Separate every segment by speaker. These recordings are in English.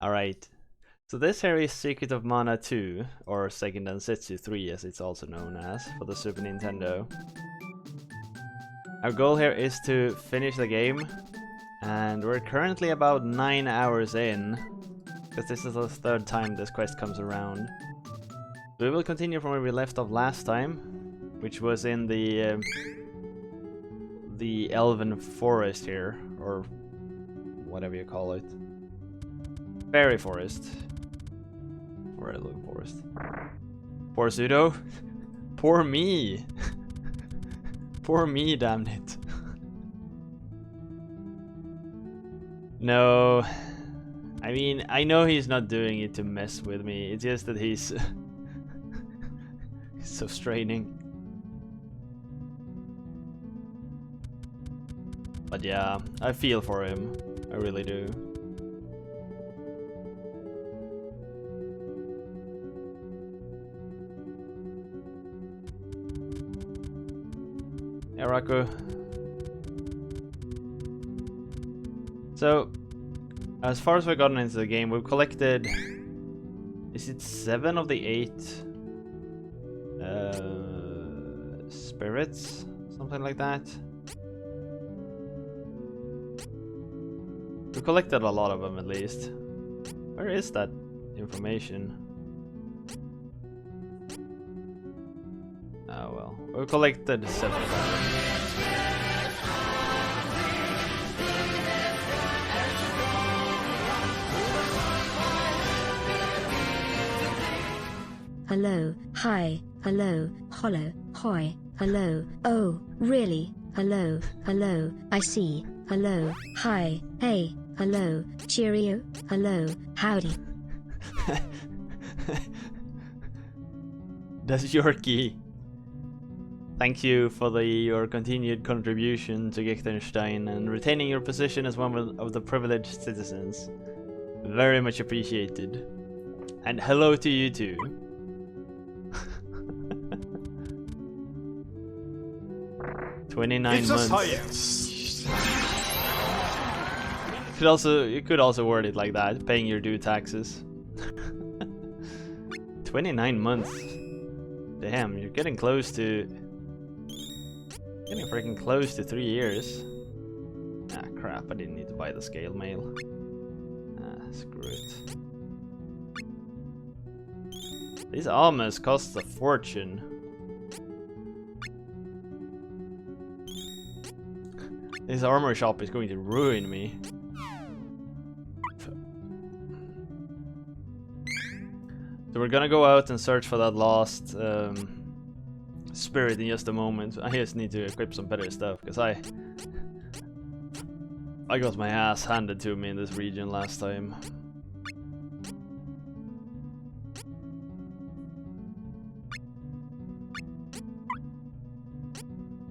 Speaker 1: Alright, so this here is Secret of Mana 2, or Seiken Densetsu 3 as it's also known as, for the Super Nintendo. Our goal here is to finish the game, and we're currently about 9 hours in, because this is the third time this quest comes around. We will continue from where we left off last time, which was in the Elven Forest here, or whatever you call it. Fairy Forest. Or Elven Forest. Poor Pseudo. Poor me. Poor me, damn it. No. I mean, I know he's not doing it to mess with me. It's just that he's he's so straining. But yeah, I feel for him. I really do. Yeah, Raku. So, as far as we've gotten into the game, we've collected... Is it 7 of the 8 spirits? Something like that. We collected a lot of them at least. Where is that information? Oh well. We collected 7 of them.
Speaker 2: Hello, hi, hello, hollow, hoi, hello, oh, really, hello, hello, I see, hello, hi, hey, hello, cheerio, hello, howdy.
Speaker 1: That's Yorkie. Thank you for your continued contribution to Liechtenstein and retaining your position as one of the privileged citizens. Very much appreciated. And hello to you too. 29 months.
Speaker 3: Science.
Speaker 1: You could also word it like that, paying your due taxes. 29 months. Damn, you're getting close to... Getting freaking close to 3 years. Ah, crap, I didn't need to buy the scale mail. Ah, screw it. These armors cost a fortune. This armor shop is going to ruin me. So we're gonna go out and search for that lost spirit in just a moment. I just need to equip some better stuff, because I got my ass handed to me in this region last time.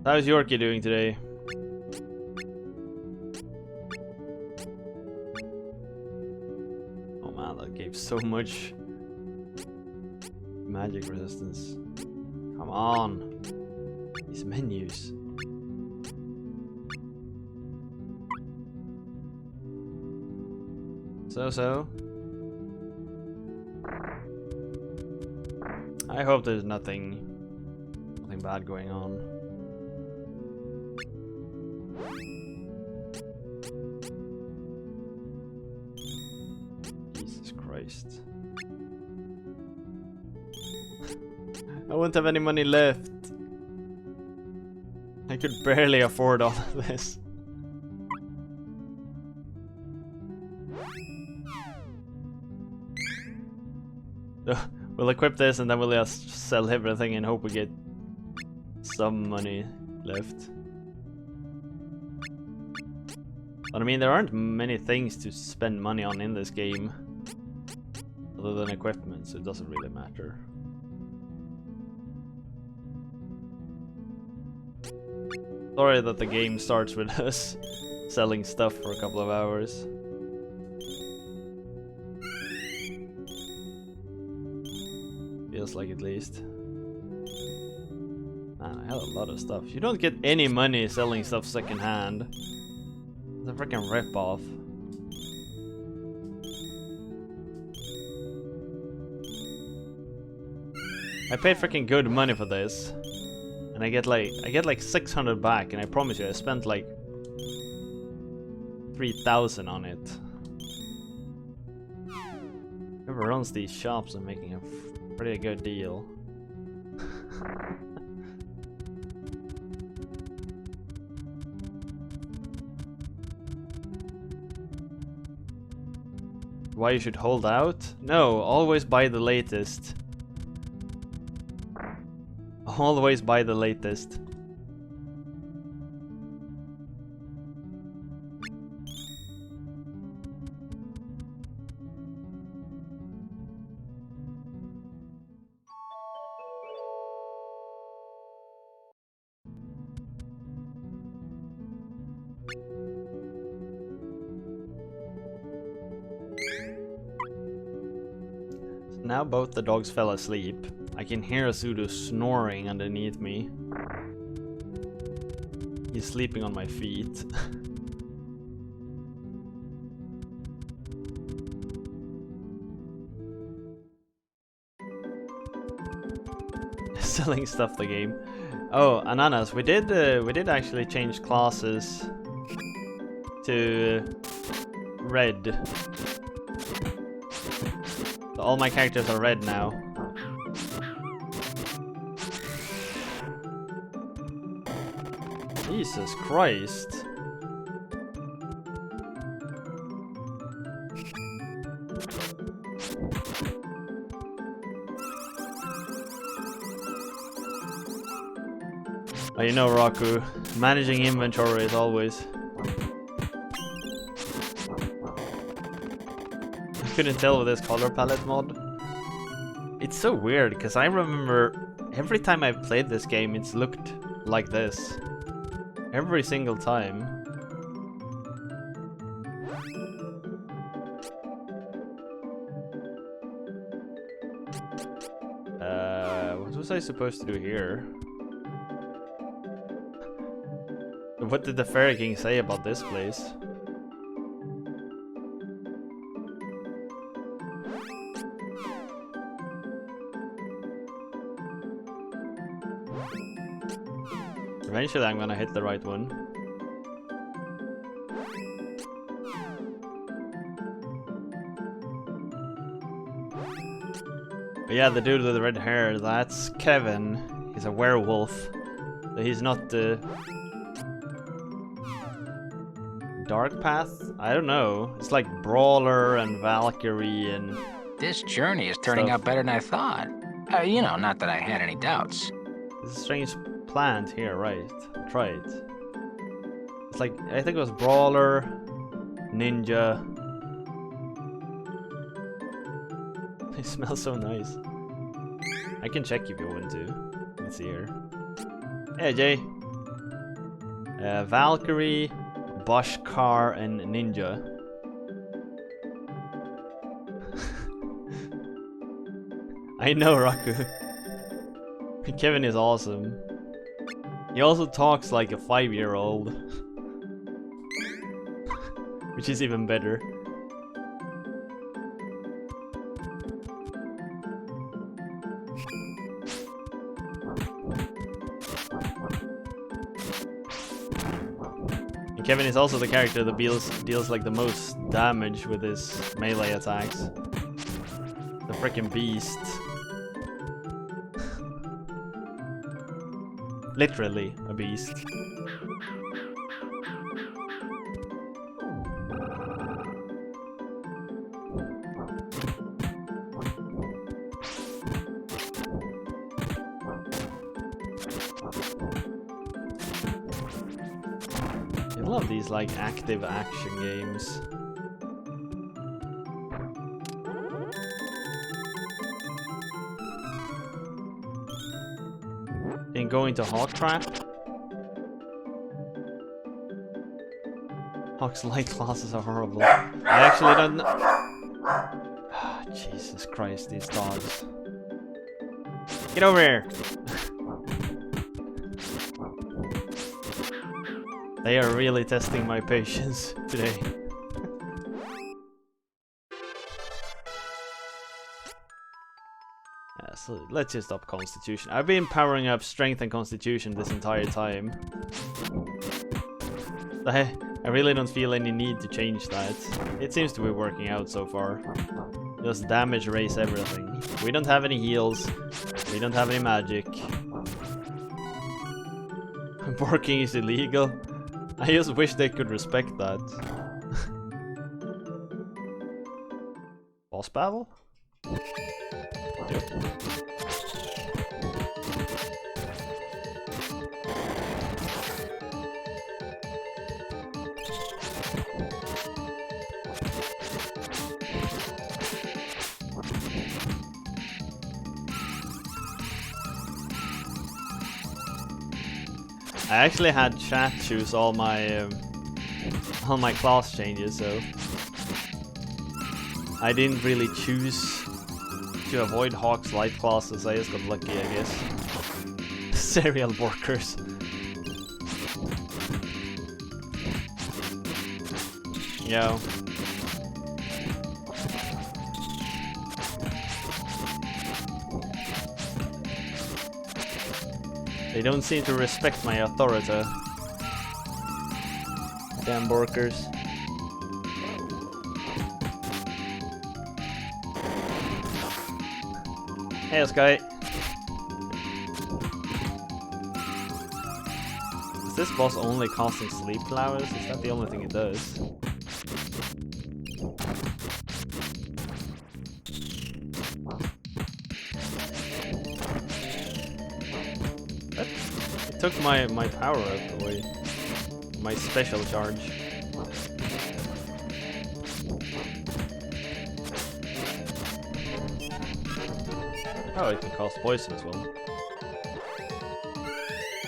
Speaker 1: How's Yorkie doing today? Oh man, that gave so much magic resistance. Come on. These menus. So. I hope there's nothing bad going on. Jesus Christ. I won't have any money left. I could barely afford all of this. We'll equip this and then we'll just sell everything and hope we get some money left. But I mean, there aren't many things to spend money on in this game other than equipment, so it doesn't really matter. Sorry that the game starts with us selling stuff for a couple of hours. Feels like, at least. Man, I had a lot of stuff. You don't get any money selling stuff secondhand. It's a freaking rip-off. I paid freaking good money for this. And I get like 600 back, and I promise you I spent like 3,000 on it. Whoever runs these shops are making a pretty good deal. Why you should hold out? No, always buy the latest. Always buy the latest. Now both the dogs fell asleep. I can hear Asudu snoring underneath me. He's sleeping on my feet. Selling stuff the game. Oh, Ananas, we did actually change classes to red. So all my characters are red now. Jesus Christ. Oh, you know, Raku, managing inventory is always... I couldn't tell with this color palette mod. It's so weird, because I remember every time I've played this game, it's looked like this. Every single time. What was I supposed to do here? What did the Fairy King say about this place? Eventually I'm gonna hit the right one. But yeah, the dude with the red hair, that's Kevin. He's a werewolf. So he's not the... Dark Path? I don't know. It's like Brawler and Valkyrie and...
Speaker 3: This journey is turning out better than I thought. You know, not that I had any doubts.
Speaker 1: There's a strange plant here, right? Try it. It's like, I think it was Brawler, Ninja. They smell so nice. I can check if you want to. Let's see here. Hey, Jay. Valkyrie, Boschkar, and Ninja. I know, Raku. Kevin is awesome. He also talks like a 5-year-old. Which is even better. And Kevin is also the character that deals like the most damage with his melee attacks. The freaking beast. Literally a beast. I love these like active action games. And going to Hawk Trap. Hawk's light classes are horrible. I actually don't know. Jesus Christ, these dogs. Get over here! They are really testing my patience today. So let's just up Constitution. I've been powering up Strength and Constitution this entire time. I really don't feel any need to change that. It seems to be working out so far. Just damage raise everything. We don't have any heals. We don't have any magic. Barking is illegal. I just wish they could respect that. Boss battle? Yep. I actually had chat choose all my class changes, so I didn't really choose to avoid Hawk's light classes. I just got lucky, I guess. Serial workers. Yo. They don't seem to respect my authority. Damn workers. Hey, Sky. Is this boss only casting sleep flowers? Is that the only thing it does? What? It took my power up away. My special charge. Oh, it can cause poison as well.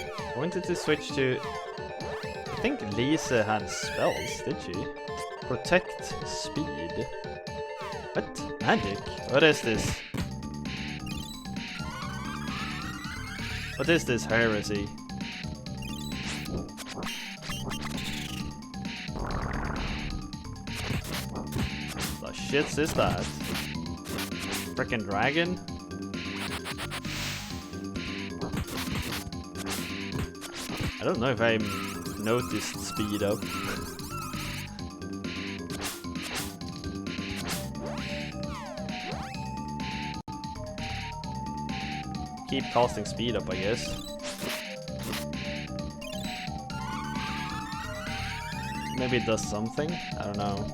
Speaker 1: I wanted to switch to... I think Lisa had spells, did she? Protect speed. What? Magic? What is this? What is this heresy? The shits is that? Frickin' dragon? I don't know if I noticed speed up. Keep casting speed up, I guess. Maybe it does something? I don't know.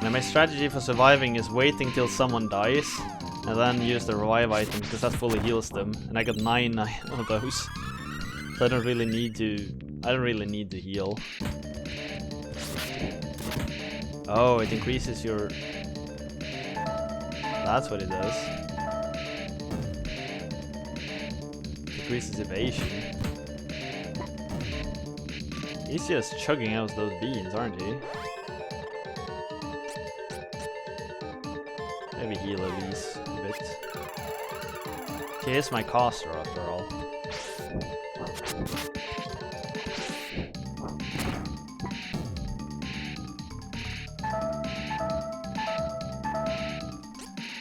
Speaker 1: Now my strategy for surviving is waiting till someone dies and then use the revive item because that fully heals them, and I got 9 of those. So I don't really need to heal. Oh, it increases your... That's what it does. Increases evasion. He's just chugging out those beans, aren't he? Maybe heal at least a bit. Okay, here's my caster after all.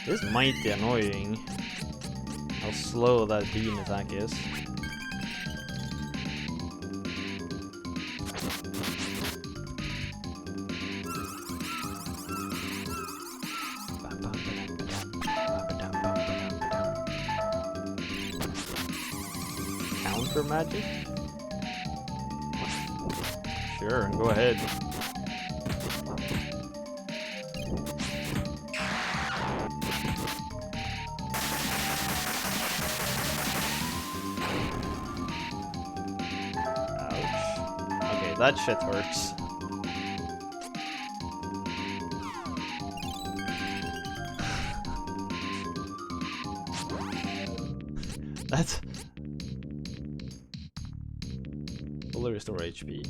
Speaker 1: This might be annoying. How slow that beam attack is. Counter magic? Sure, go ahead. That shit hurts. That's... Fully restore HP.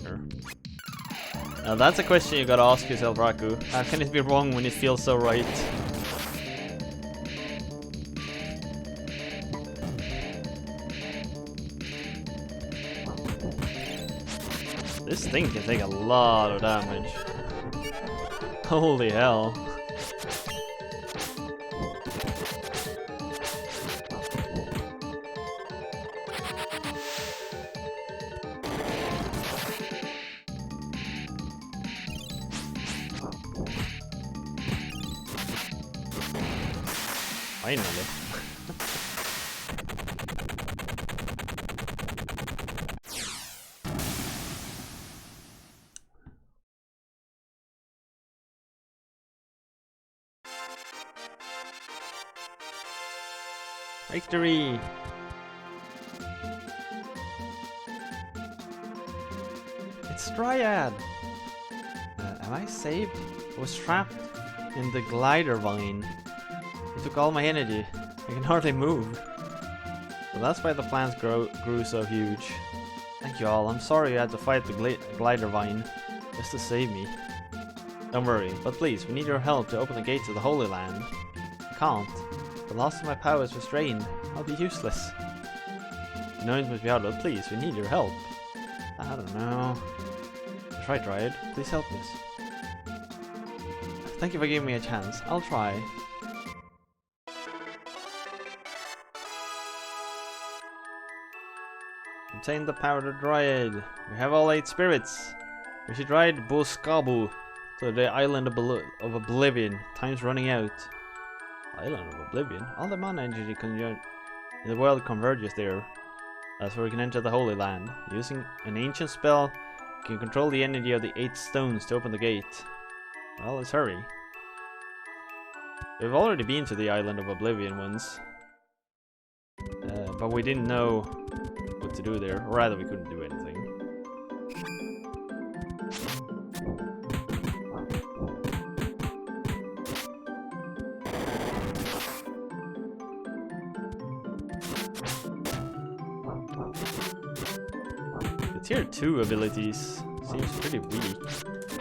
Speaker 1: Sure. Now that's a question you gotta ask yourself, Raku. How can it be wrong when it feels so right? This thing can take a lot of damage. Holy hell. Finally. Victory! It's Triad! Am I saved? I was trapped in the glider vine. It took all my energy. I can hardly move. So that's why the plants grew so huge. Thank you all. I'm sorry you had to fight the glider vine just to save me. Don't worry, but please, we need your help to open the gates of the Holy Land. I can't. The loss of my power is restrained. I'll be useless. I know it must be hard, but please, we need your help. I don't know. Try, Dryad. Please help us. Thank you for giving me a chance. I'll try. Obtain the power of the Dryad. We have all 8 spirits. We should ride Boskabu to the Island of Oblivion. Time's running out. Island of Oblivion? All the mana energy in the world converges there. That's where we can enter the Holy Land. Using an ancient spell, we can control the energy of the 8 stones to open the gate. Well, let's hurry. We've already been to the Island of Oblivion once. But we didn't know what to do there. Or rather, we couldn't do anything. Tier 2 abilities seems pretty weak.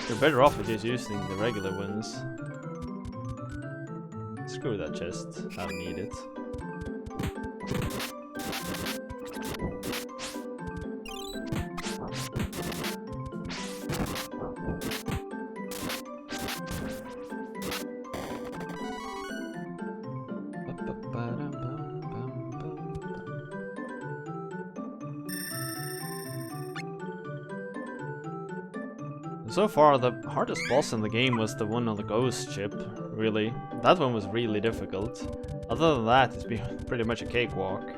Speaker 1: You're better off with just using the regular ones. Screw that chest, I don't need it. So far, the hardest boss in the game was the one on the ghost ship, really. That one was really difficult. Other than that, it's been pretty much a cakewalk.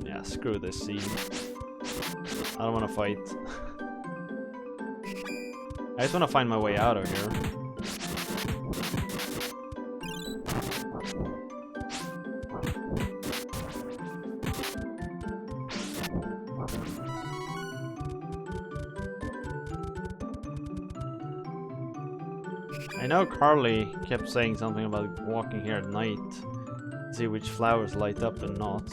Speaker 1: Yeah, screw this scene. I don't want to fight. I just want to find my way out of here. I know Carly kept saying something about walking here at night, see which flowers light up and not,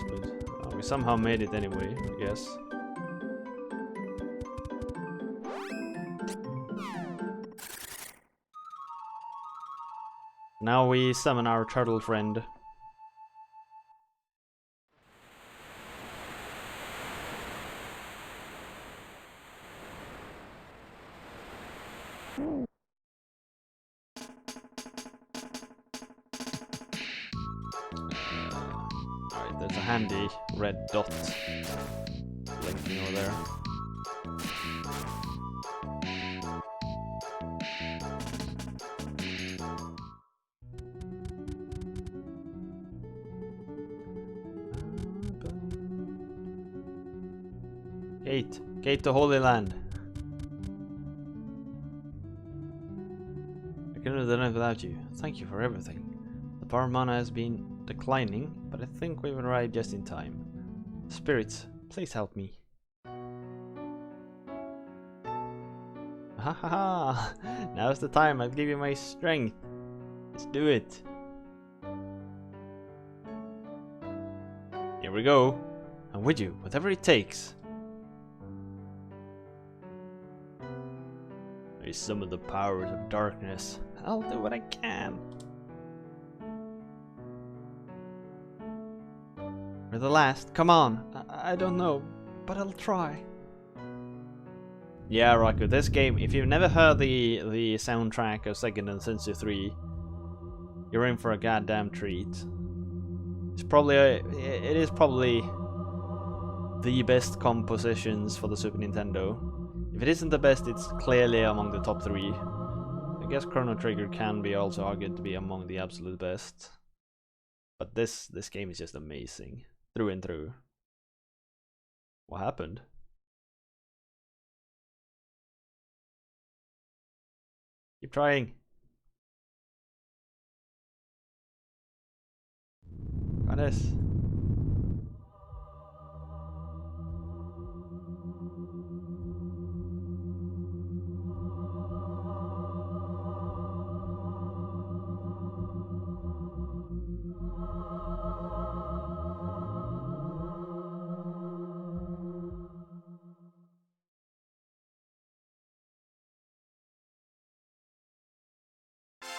Speaker 1: but we somehow made it anyway, I guess. Now we summon our turtle friend. Alright, there's a handy red dot blinking over there. Gate to Holy Land. I couldn't have done it without you. Thank you for everything. The power mana has been declining, but I think we've arrived just in time. Spirits, please help me. Ha ha ha! Now's the time, I'll give you my strength. Let's do it. Here we go. I'm with you, whatever it takes. I summon the powers of darkness. I'll do what I can. We're the last. Come on. I don't know, but I'll try. Yeah, Raku, this game, if you've never heard the soundtrack of Seiken Densetsu 3, you're in for a goddamn treat. It's probably it is probably the best compositions for the Super Nintendo. If it isn't the best, it's clearly among the top 3. I guess Chrono Trigger can be also argued to be among the absolute best. But this game is just amazing. Through and through. What happened? Keep trying. Got this.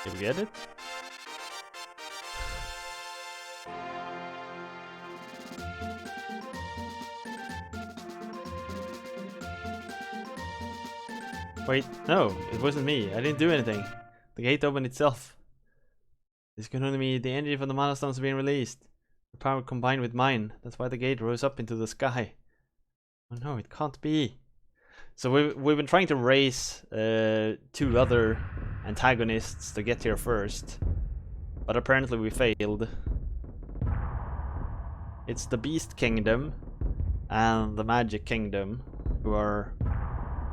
Speaker 1: Did we get it? Wait, no, it wasn't me. I didn't do anything. The gate opened itself. This can only mean the energy from the mana stones being released. The power combined with mine. That's why the gate rose up into the sky. Oh no, it can't be. So we've been trying to race 2 other antagonists to get here first, but apparently we failed. It's the Beast Kingdom and the Magic Kingdom who are...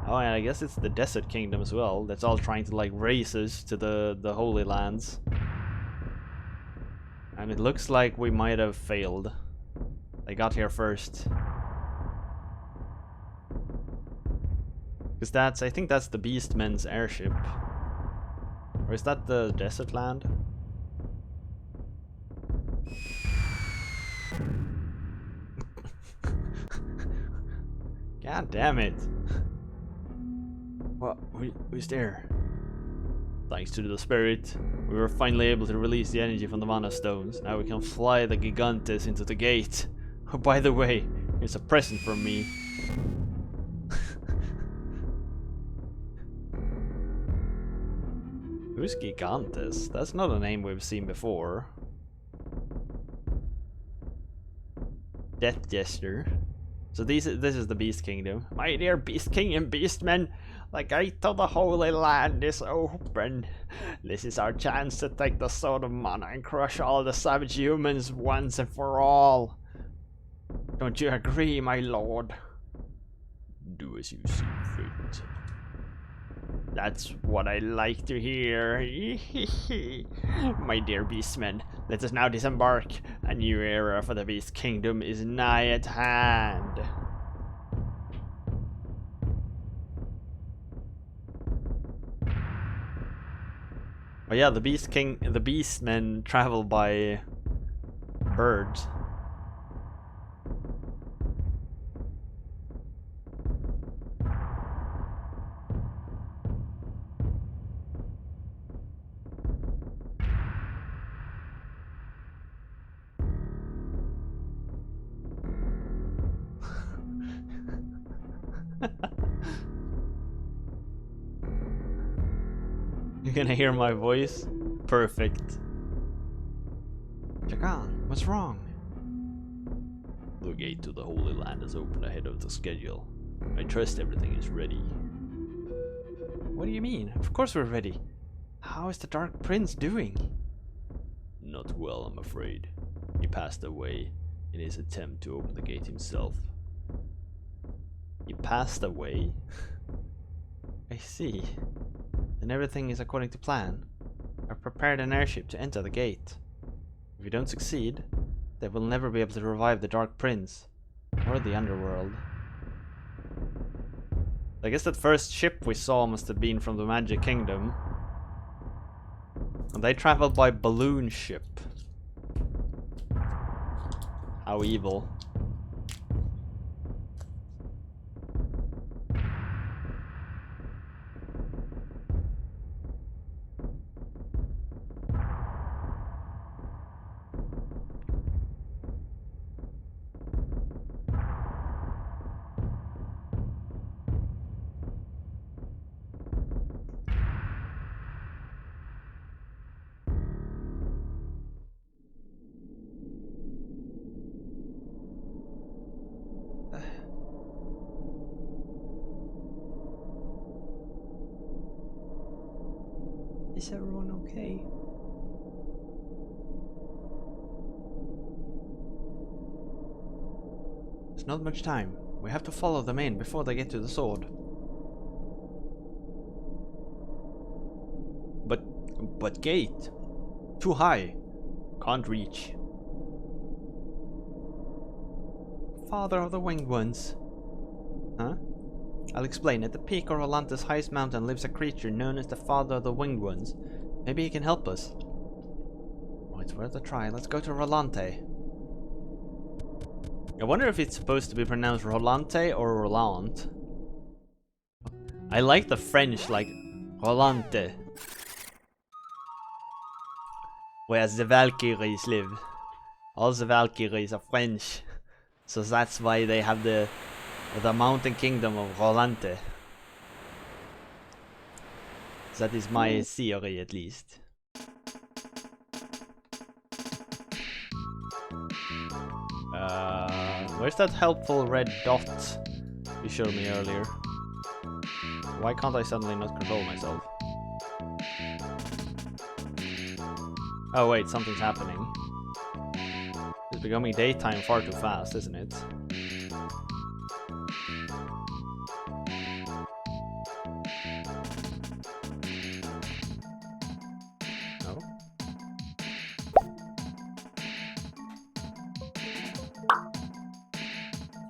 Speaker 1: Oh, and I guess it's the Desert Kingdom as well. That's all trying to like race us to the Holy Lands. And it looks like we might have failed. They got here first. Because I think that's the Beastmen's airship. Or is that the Desert Land? God damn it. What? Who's there? Thanks to the spirit, we were finally able to release the energy from the mana stones. Now we can fly the Gigantes into the gate. Oh, by the way, here's a present from me. Who's Gigantes? That's not a name we've seen before. Death Jester. So this is the Beast Kingdom. My dear Beast King and Beastmen, the gate of the Holy Land is open. This is our chance to take the Sword of Mana and crush all the savage humans once and for all. Don't you agree, my lord? Do as you see fit. That's what I like to hear. My dear beastmen, let us now disembark. A new era for the Beast Kingdom is nigh at hand. Oh yeah, the beastmen travel by birds. You're gonna hear my voice? Perfect. Jagan, what's wrong? The gate to the Holy Land is open ahead of the schedule. I trust everything is ready. What do you mean? Of course we're ready. How is the Dark Prince doing? Not well, I'm afraid. He passed away in his attempt to open the gate himself. He passed away? I see. Then everything is according to plan. I've prepared an airship to enter the gate. If we don't succeed, they will never be able to revive the Dark Prince, or the Underworld. I guess that first ship we saw must have been from the Magic Kingdom. And they traveled by balloon ship. How evil. Is everyone okay? There's not much time. We have to follow them in before they get to the sword. But gate. Too high. Can't reach. Father of the Winged Ones. Huh? I'll explain. At the peak of Rolante's highest mountain lives a creature known as the Father of the Winged Ones. Maybe he can help us. Oh, it's worth a try. Let's go to Rolante. I wonder if it's supposed to be pronounced Rolante or Roland. I like the French, like Rolante. Where the Valkyries live. All the Valkyries are French. So that's why they have the mountain kingdom of Rolante. That is my theory, at least. Where's that helpful red dot you showed me earlier? Why can't I suddenly not control myself? Oh wait, something's happening. It's becoming daytime far too fast, isn't it? No?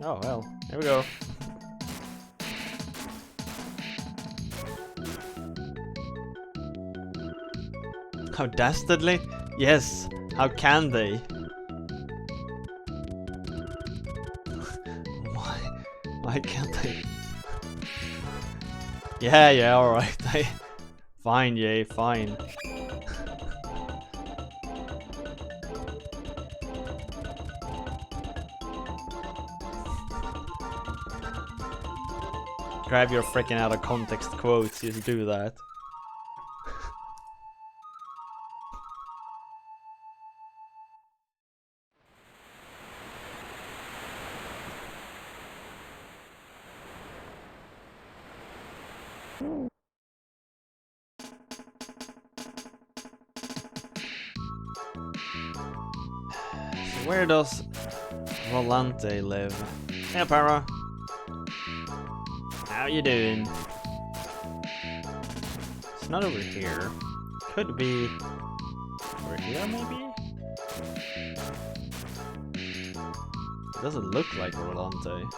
Speaker 1: Oh well, here we go. How dastardly? Yes, how can they? Why can't they? Yeah, alright. Fine, yay, fine. Grab your freaking out of context quotes, just do that. Where does Rolante live? Hey, Para. How you doing? It's not over here. Could be over here, maybe? It doesn't look like Rolante.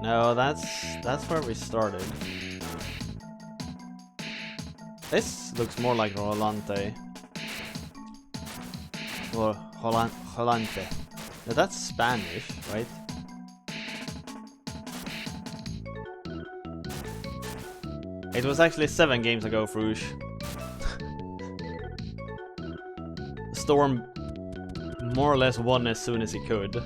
Speaker 1: No, that's where we started. This looks more like Rolante. Or Rolante. Now that's Spanish, right? It was actually 7 games ago, Frush. Storm more or less won as soon as he could.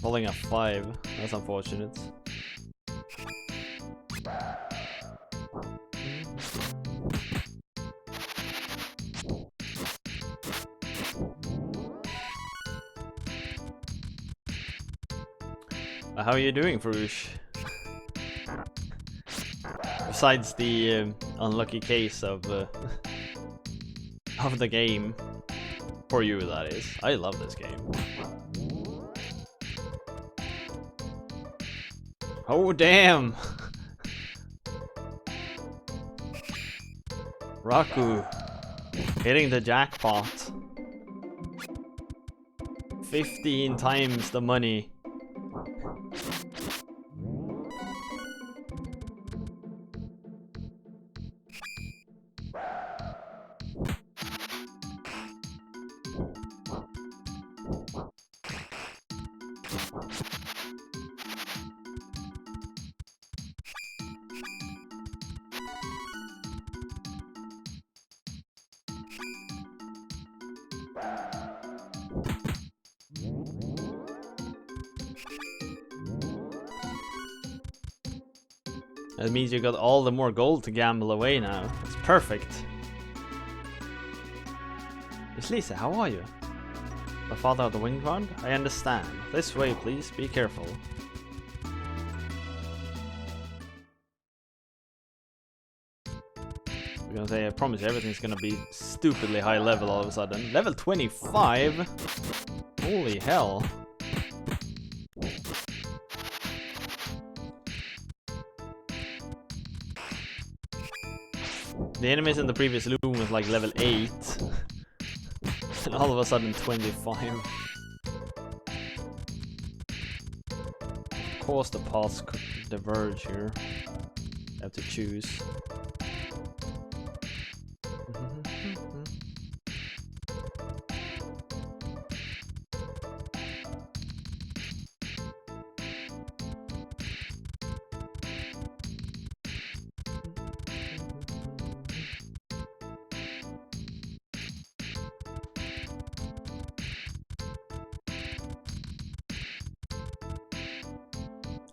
Speaker 1: Holding a 5. That's unfortunate. How are you doing, Farouche? Besides the unlucky case of the game. For you, that is. I love this game. Oh, damn! Raku hitting the jackpot. 15 times the money. That means you got all the more gold to gamble away now. It's perfect. Miss Lisa, how are you? The father of the winged rod? I understand. This way, please. Be careful. I'm gonna say, I promise you, everything's gonna be stupidly high level all of a sudden. Level 25? Holy hell. The enemies in the previous room was like level 8. And all of a sudden 25. Of course the paths diverge here. You have to choose.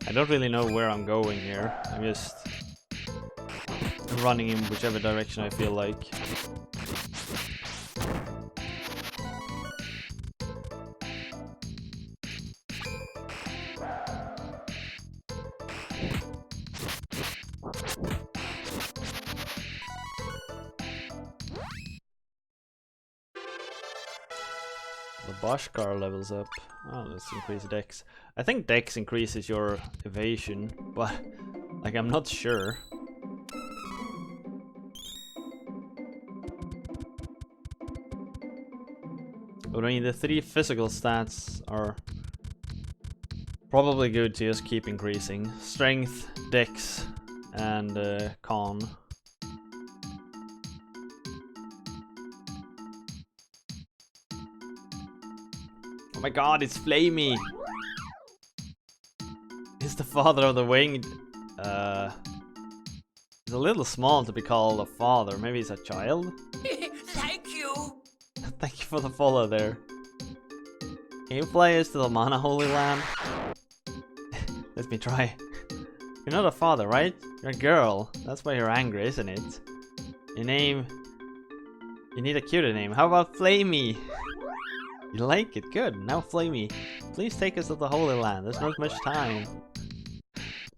Speaker 1: I don't really know where I'm going here. I'm just running in whichever direction I feel like. The Boschcar levels up. Oh, let's increase Dex. I think Dex increases your evasion, but like I'm not sure. But I mean, the 3 physical stats are probably good to just keep increasing. Strength, Dex, and Con. Oh my god, it's Flamey! He's the father of the winged. He's a little small to be called a father. Maybe he's a child?
Speaker 4: Thank you!
Speaker 1: Thank you for the follow there. Can you play us to the Mana Holy Land? Let me try. You're not a father, right? You're a girl. That's why you're angry, isn't it? Your name... You need a cuter name. How about Flamey? You like it? Good. Now Flamey. Please take us to the Holy Land. There's not much time.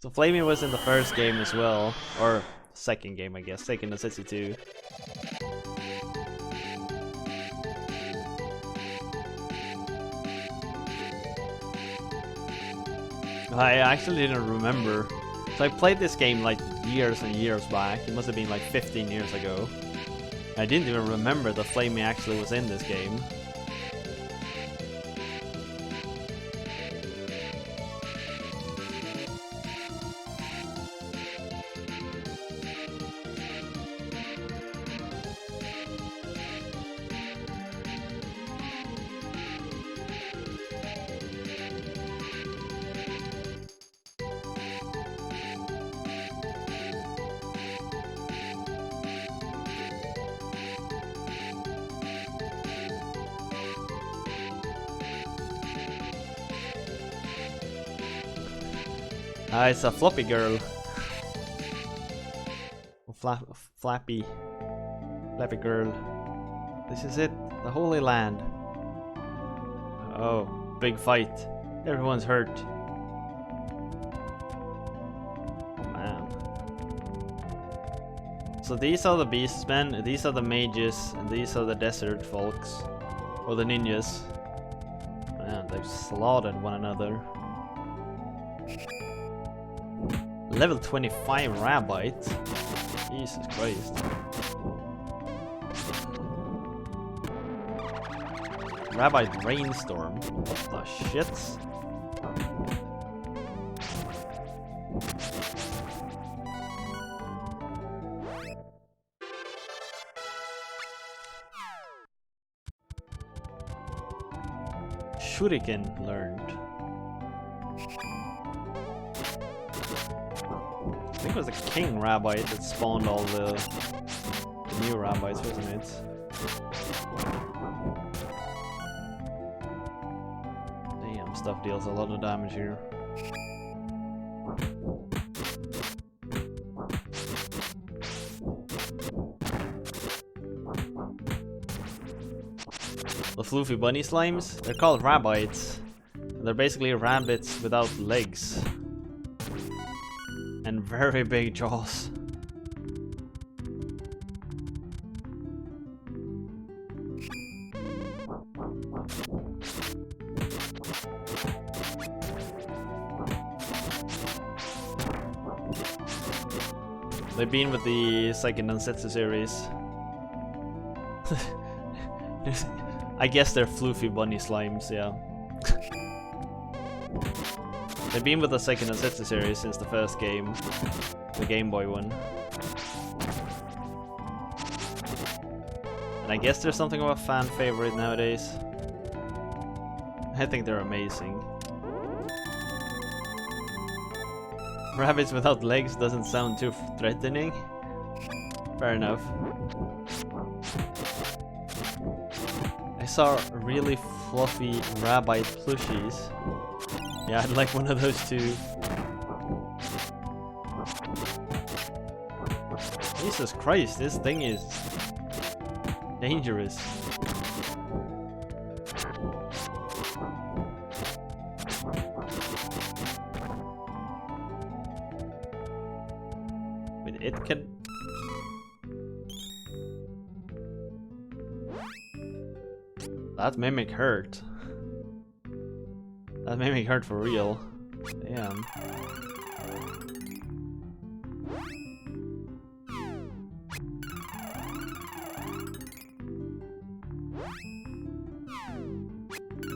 Speaker 1: So Flamey was in the first game as well. Or second game, I guess. Seiken Densetsu 2. I actually didn't remember. So I played this game like years and years back. It must have been like 15 years ago. I didn't even remember that Flamey actually was in this game. Ah, it's a floppy girl. Flappy girl. This is it, the Holy Land. Oh, big fight. Everyone's hurt. Oh man. So these are the beastmen, these are the mages, and these are the desert folks. Or the ninjas. Man, they've slaughtered one another. Level 25 Rabbite. Jesus Christ. Rabbite Rainstorm. What the shits? Shuriken learned. I think it was the King Rabbite that spawned all the new Rabbites, wasn't it? Damn, stuff deals a lot of damage here. floofy bunny slimes. They're called rabbits. They're basically rabbits without legs. And very big jaws. They've been with the Seiken Densetsu series. I guess they're floofy bunny slimes, yeah. They've been with the Seiken Densetsu series since the first game, the Game Boy one. And I guess there's something of a fan favorite nowadays. I think they're amazing. Rabbits without legs doesn't sound too threatening. Fair enough. I saw really fluffy rabbit plushies. Yeah, I'd like one of those too. Jesus Christ, this thing is dangerous. Wait, it can... That mimic hurt. That mimic hurt for real. Damn.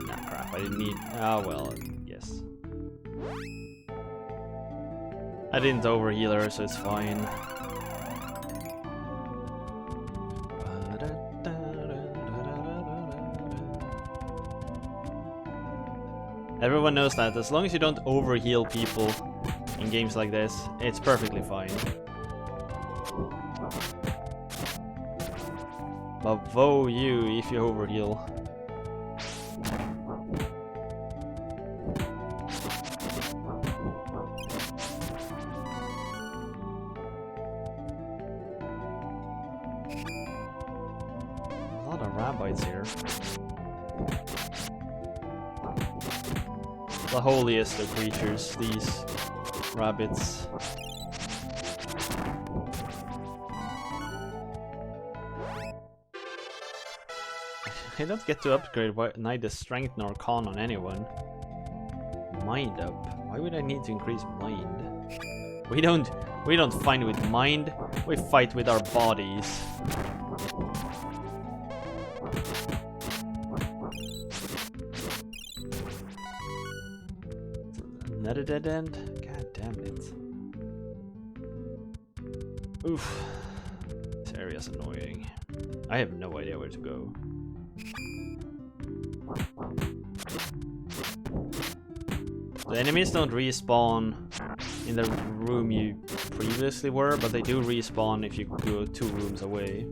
Speaker 1: Nah, crap, I didn't need... Ah, well, yes. I didn't overheal her, so it's fine. Everyone knows that as long as you don't overheal people in games like this, it's perfectly fine. But woe you if you overheal. A lot of rabbits here. The holiest of creatures, these rabbits. I don't get to upgrade neither strength nor con on anyone. Mind up. Why would I need to increase mind? We don't fight with mind, we fight with our bodies. Another dead end? God damn it. Oof. This area's annoying. I have no idea where to go. The enemies don't respawn in the room you previously were, but they do respawn if you go 2 rooms away.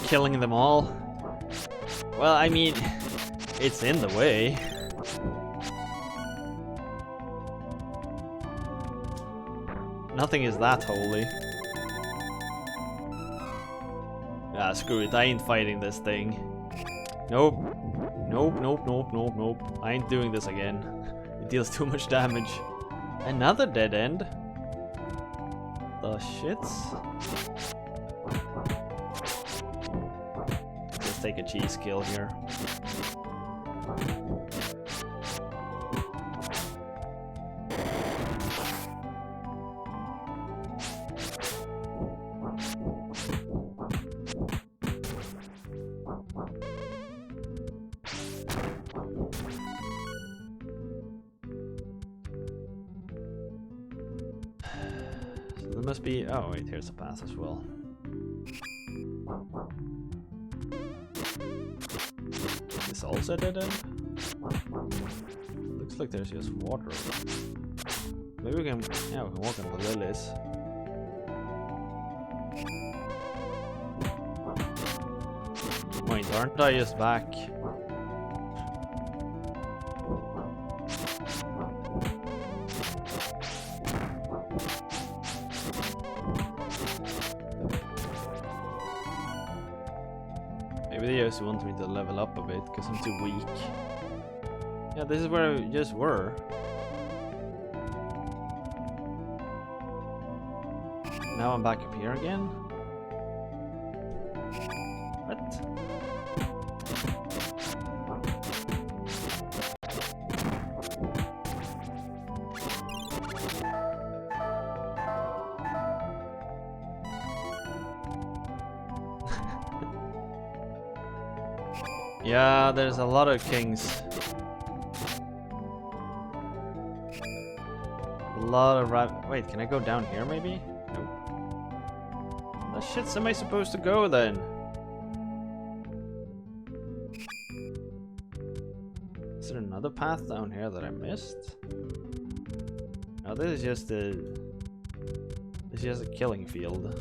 Speaker 1: Killing them all? Well, I mean, it's in the way. Nothing is that holy. Ah, screw it, I ain't fighting this thing. Nope. Nope, nope, nope, nope, nope. I ain't doing this again. It deals too much damage. Another dead end? The shits? Take a cheese kill here. So there must be... Oh wait, here's a path as well. Is also dead end? Looks like there's just water. Maybe we can, yeah, we can walk on the lilies. Wait, aren't I just back? Maybe they just want me to level up a bit because I'm too weak. Yeah, this is where we just were. Now I'm back up here again? What? Yeah, there's a lot of kings. A lot of wait, can I go down here maybe? Nope. The shit's am I supposed to go then? Is there another path down here that I missed? No, this is just a... This is just a killing field.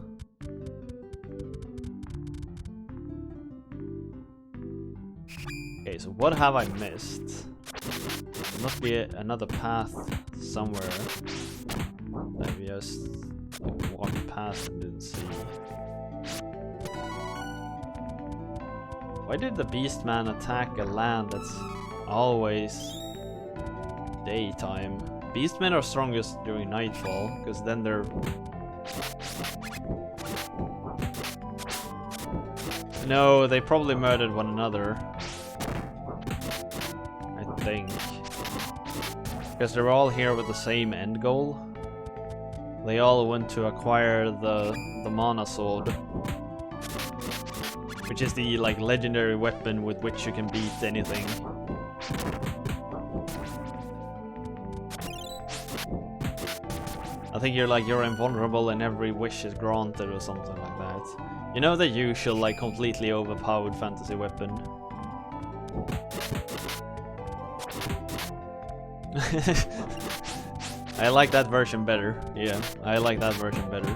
Speaker 1: Okay, so what have I missed? There must be another path somewhere that we just walked past and didn't see. Why did the Beastman attack a land that's always daytime? Beastmen are strongest during nightfall, because then they're... No, they probably murdered one another. I think. Because they're all here with the same end goal. They all want to acquire the mana sword. Which is the like legendary weapon with which you can beat anything. I think you're invulnerable and every wish is granted or something like that. You know, the usual like completely overpowered fantasy weapon. I like that version better. Yeah, I like that version better.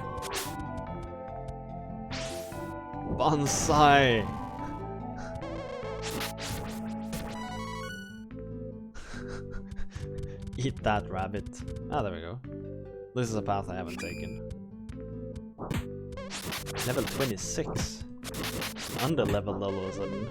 Speaker 1: Bonsai! Eat that rabbit. Ah, there we go. This is a path I haven't taken. Level 26. Under leveled all of a sudden.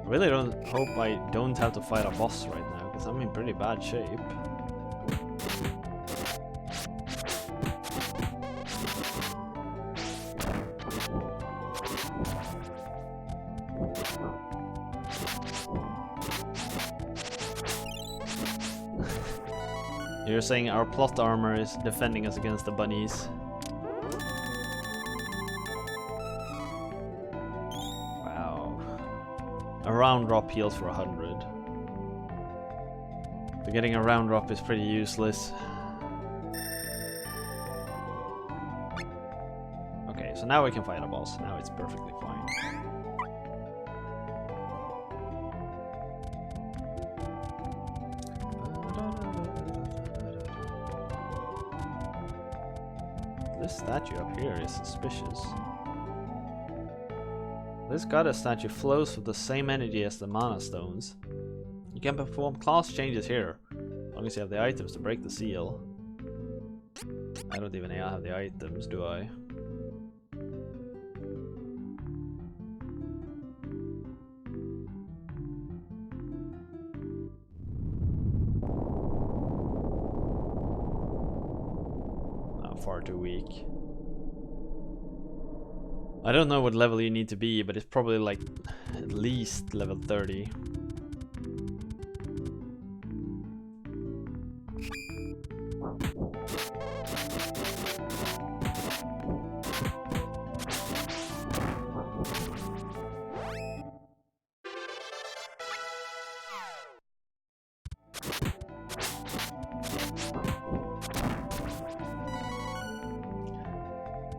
Speaker 1: I really hope I don't have to fight a boss right now, because I'm in pretty bad shape. You're saying our plot armor is defending us against the bunnies. A round drop heals for 100. So getting a round drop is pretty useless. Okay, so now we can fight a boss. Now it's perfectly fine. This statue up here is suspicious. This goddess statue flows with the same energy as the mana stones. You can perform class changes here, as long as you have the items to break the seal. I don't even have the items, do I? I'm far too weak. I don't know what level you need to be, but it's probably like at least level 30.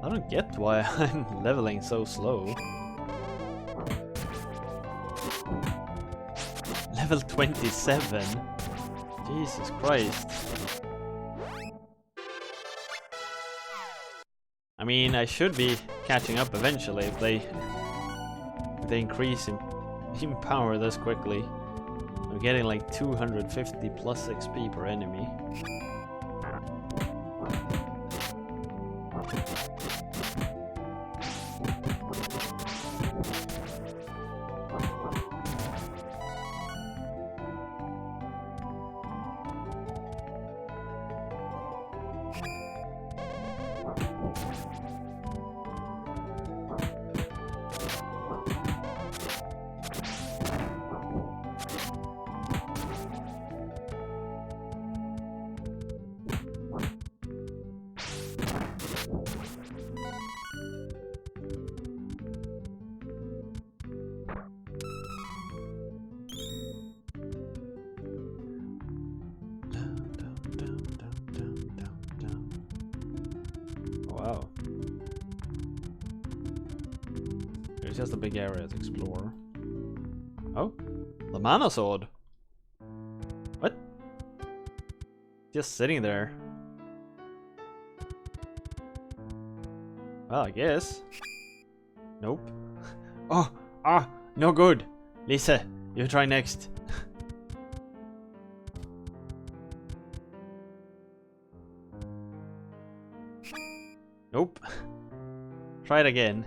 Speaker 1: I don't get why I'm leveling so slow. Level 27? Jesus Christ. I mean, I should be catching up eventually if they increase in power this quickly. I'm getting like 250 plus XP per enemy. Wow. There's just a big area to explore. Oh, the mana sword. What? Just sitting there. Well, I guess. Nope. Oh, no good. Lisa, you try next. Nope. Try it again.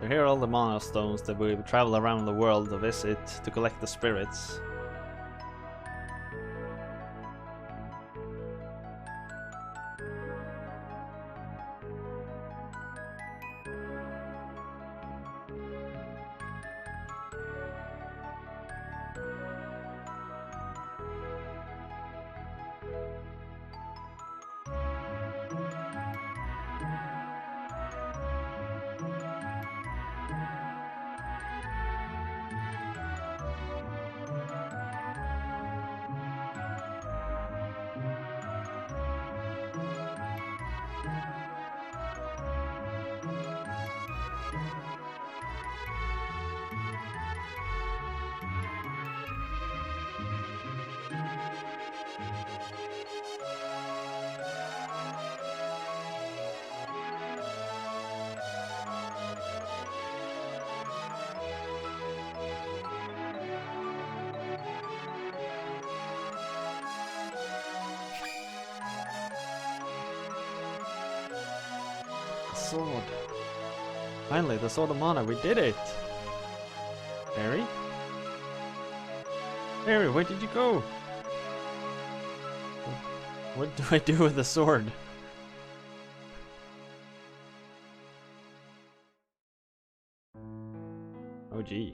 Speaker 1: So here are all the mana stones that we travel around the world to visit to collect the spirits. Sword. Finally, the sword of mana, we did it! Barry? Barry, where did you go? What do I do with the sword? Oh gee.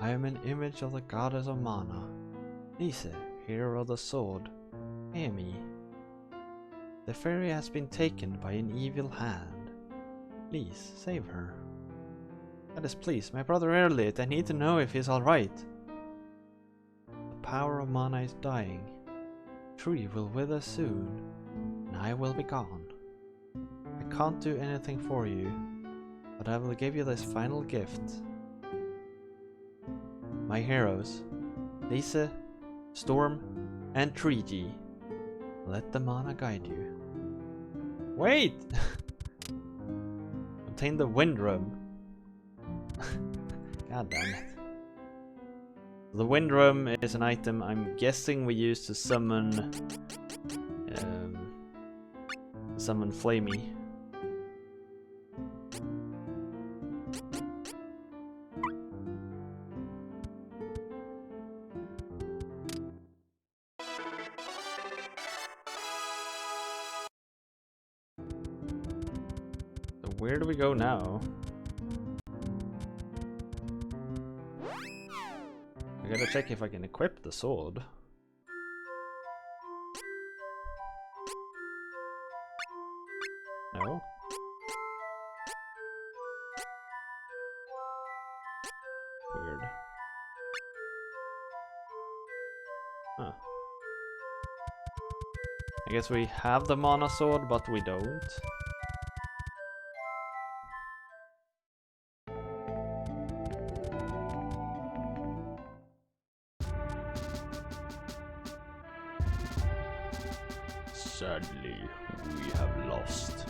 Speaker 1: I am an image of the goddess of mana. Lisa, hero of the sword. Hear me. The fairy has been taken by an evil hand. Please, save her. Goddess, please, my brother Erlit, I need to know if he's alright. The power of mana is dying. The tree will wither soon, and I will be gone. I can't do anything for you, but I will give you this final gift. My heroes, Lisa, Storm, and Trigi. Let the mana guide you. Wait! Obtain the wind room. God damn it. The wind room is an item I'm guessing we use to summon Flamey. where do we go now? I gotta check if I can equip the sword. No. Weird. Huh. I guess we have the mana sword, but we don't. Sadly, we have lost.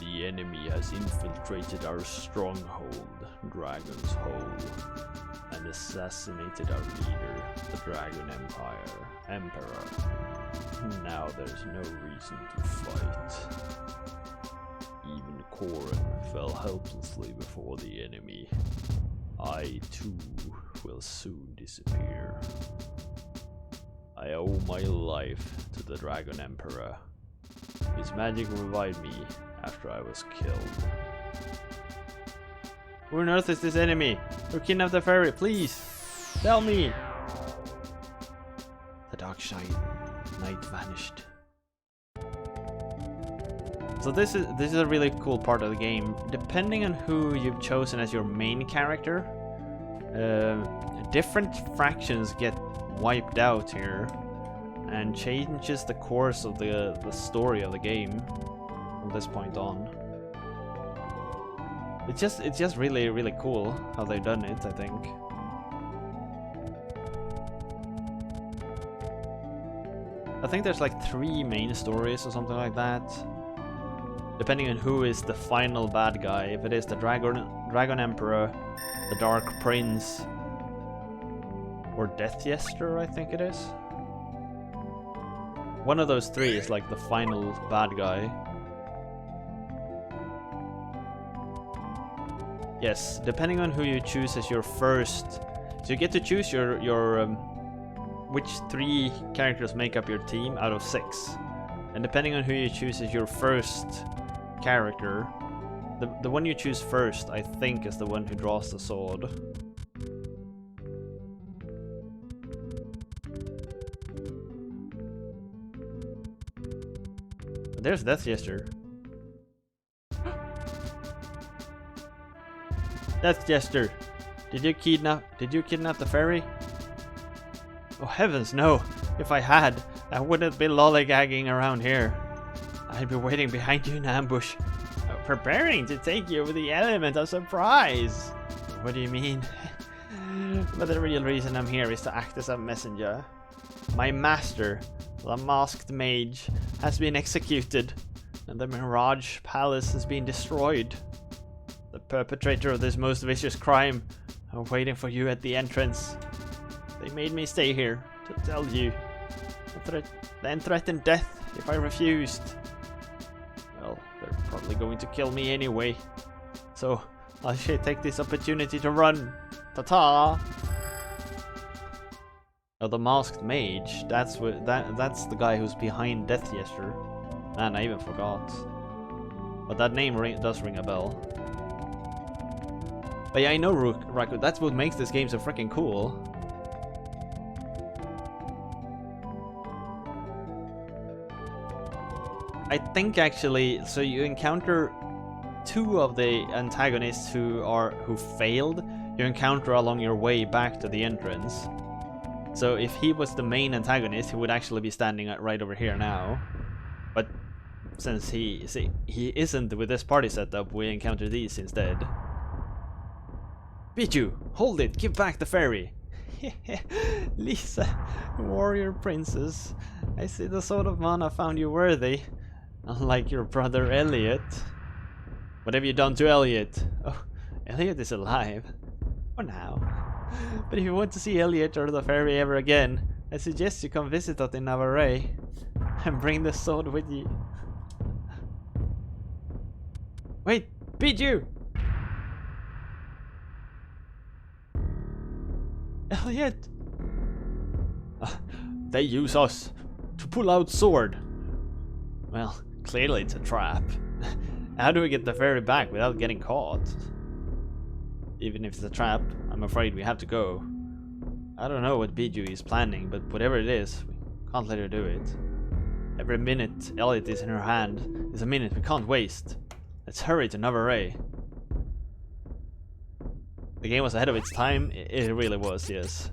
Speaker 1: The enemy has infiltrated our stronghold, Dragon's Hole, and assassinated our leader, the Dragon Emperor. Now there's no reason to fight. Even Korin fell helplessly before the enemy. I too will soon disappear. I owe my life to the Dragon Emperor. His magic revived me after I was killed. Who on earth is this enemy? Who kidnapped the fairy? Please! Tell me! The dark night vanished. So this is a really cool part of the game. Depending on who you've chosen as your main character, different fractions get wiped out here and changes the course of the story of the game from this point on. It's just really cool how they've done it, I think. I think there's like 3 main stories or something like that, depending on who is the final bad guy. If it is the Dragon Emperor, the Dark Prince, or Death Jester, I think it is. One of those 3 is like the final bad guy. Yes, depending on who you choose as your first. So you get to choose your which 3 characters make up your team out of 6. And depending on who you choose as your first character, the one you choose first, I think, is the one who draws the sword. There's Death Jester. Death Jester, did you kidnap the fairy? Oh heavens, no! If I had, I wouldn't be lollygagging around here. I'd be waiting behind you in ambush, preparing to take you with the element of surprise. What do you mean? But the real reason I'm here is to act as a messenger. My master, the masked mage, has been executed, and the Mirage Palace has been destroyed. The perpetrator of this most vicious crime are waiting for you at the entrance. They made me stay here to tell you, then threatened death if I refused. Well, they're probably going to kill me anyway, so I should take this opportunity to run. Ta-ta! Oh, the masked mage. That's the guy who's behind Death Jester. Man, I even forgot. But that name does ring a bell. But yeah, I know Raku. That's what makes this game so freaking cool. I think actually, so you encounter 2 of the antagonists who failed. You encounter along your way back to the entrance. So if he was the main antagonist, he would actually be standing right over here now. But since he isn't with this party setup, we encounter these instead. Pichu, hold it! Give back the fairy! Lisa, warrior princess, I see the sword of mana found you worthy. Unlike your brother Elliot. What have you done to Elliot? Oh, Elliot is alive. For now. But if you want to see Elliot or the fairy ever again, I suggest you come visit us in Navarre and bring the sword with you. Wait, Pichu! Elliot! They use us to pull out sword. Well, clearly it's a trap. How do we get the ferry back without getting caught? Even if it's a trap, I'm afraid we have to go. I don't know what Biju is planning, but whatever it is, we can't let her do it. Every minute Elliot is in her hand is a minute we can't waste. Let's hurry to Navarre. The game was ahead of its time. It really was, yes.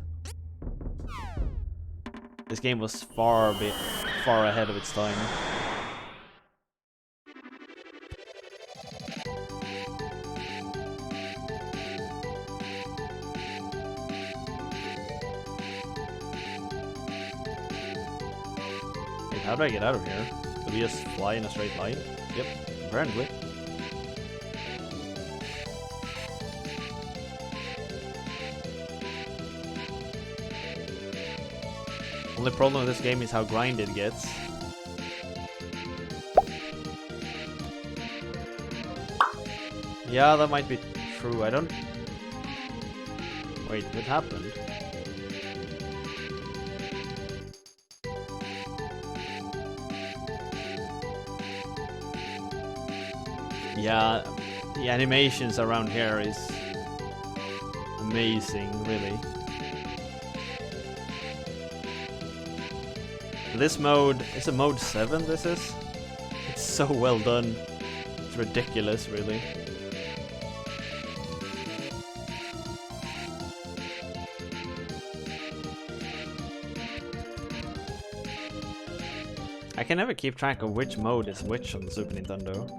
Speaker 1: This game was far ahead of its time. Wait, how do I get out of here? Do we just fly in a straight line? Yep, apparently. Only problem with this game is how grinded it gets. Yeah, that might be true. I don't... Wait, what happened? Yeah, the animations around here is amazing, really. This mode is a mode 7, this is. It's so well done. It's ridiculous, really. I can never keep track of which mode is which on the Super Nintendo.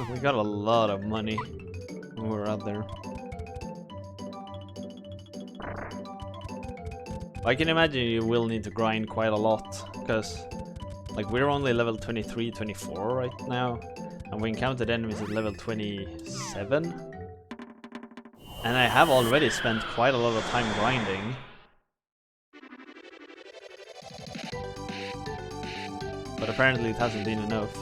Speaker 1: We got a lot of money when we were out there. I can imagine you will need to grind quite a lot, because like we're only level 23, 24 right now, and we encountered enemies at level 27. And I have already spent quite a lot of time grinding. But apparently it hasn't been enough.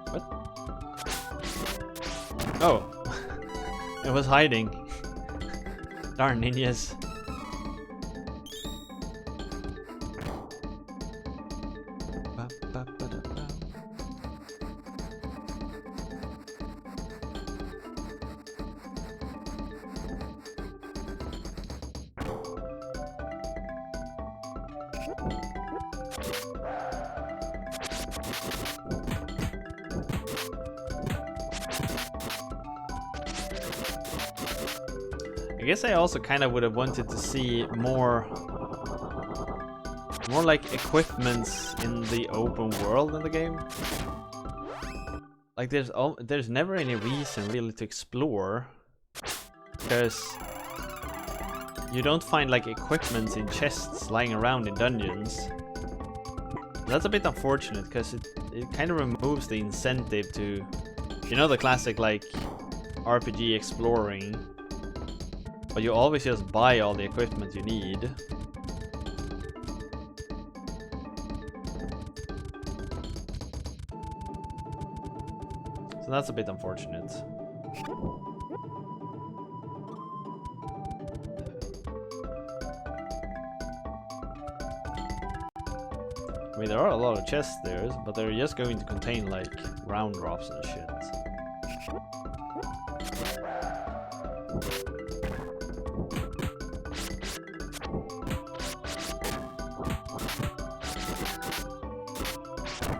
Speaker 1: What? Oh, it was hiding. Darn ninjas. I guess I also kind of would have wanted to see more like equipments in the open world in the game. Like there's never any reason really to explore, because you don't find like equipment in chests lying around in dungeons. That's a bit unfortunate, because it kind of removes the incentive to, you know, the classic like RPG exploring, but you always just buy all the equipment you need. So that's a bit unfortunate. I mean, there are a lot of chests there, but they're just going to contain like round drops and shit.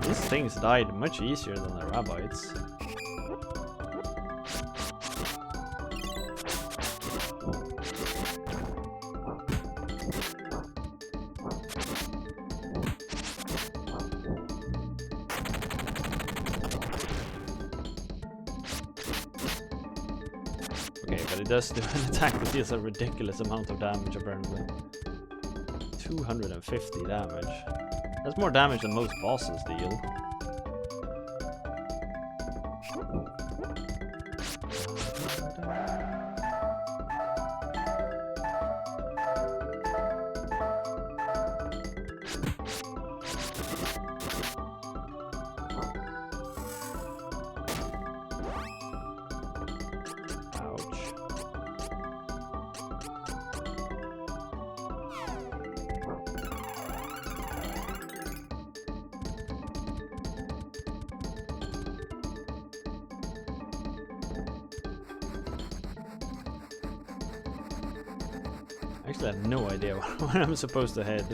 Speaker 1: This things died much easier than the rabbits. Okay, but it does do an attack that deals a ridiculous amount of damage apparently. 250 damage. That's more damage than most bosses deal. Actually, I have no idea where I'm supposed to head.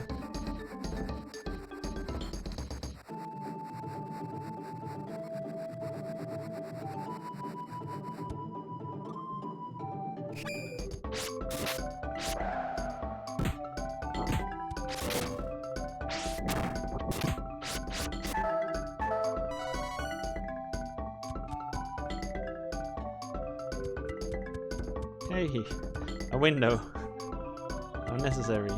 Speaker 1: Hey, a window. Unnecessary.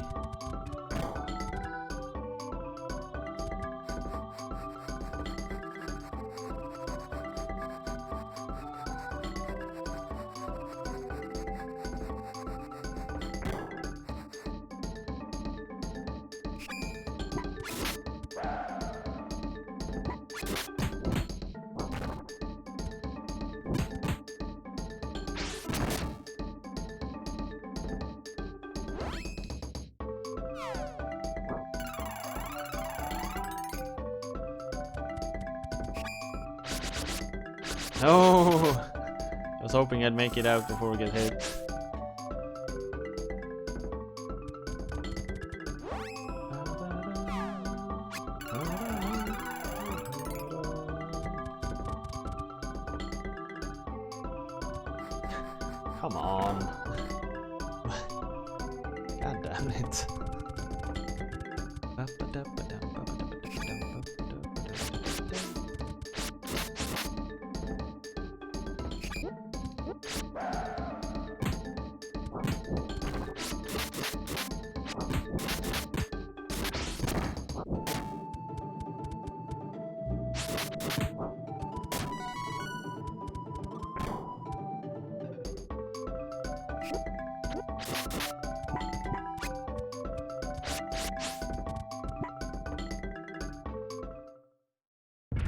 Speaker 1: No! I was hoping I'd make it out before we get hit. Come on. God damn it.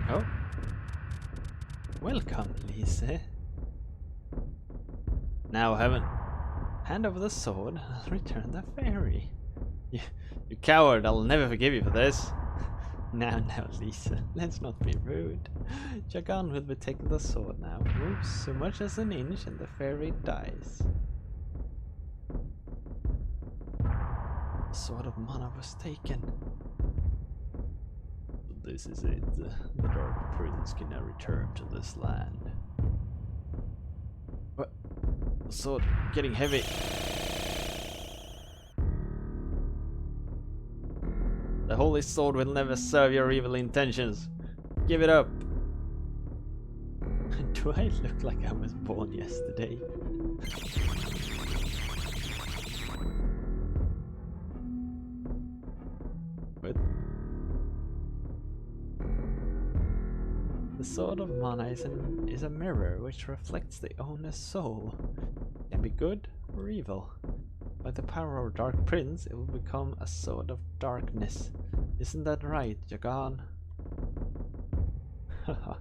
Speaker 1: Oh. Welcome, Lise. Now, heaven. Hand over the sword, I'll return the fairy. You coward, I'll never forgive you for this. Now, Lisa, let's not be rude. Jagan will be taking the sword now. Move so much as an inch and the fairy dies. The sword of mana was taken. This is it. The Dark Prince can now return to this land. What? The sword getting heavy. The holy sword will never serve your evil intentions. Give it up. Do I look like I was born yesterday? What? The sword of mana is a mirror which reflects the owner's soul. It can be good or evil. By the power of Dark Prince, it will become a sword of darkness. Isn't that right, Jagan? Haha,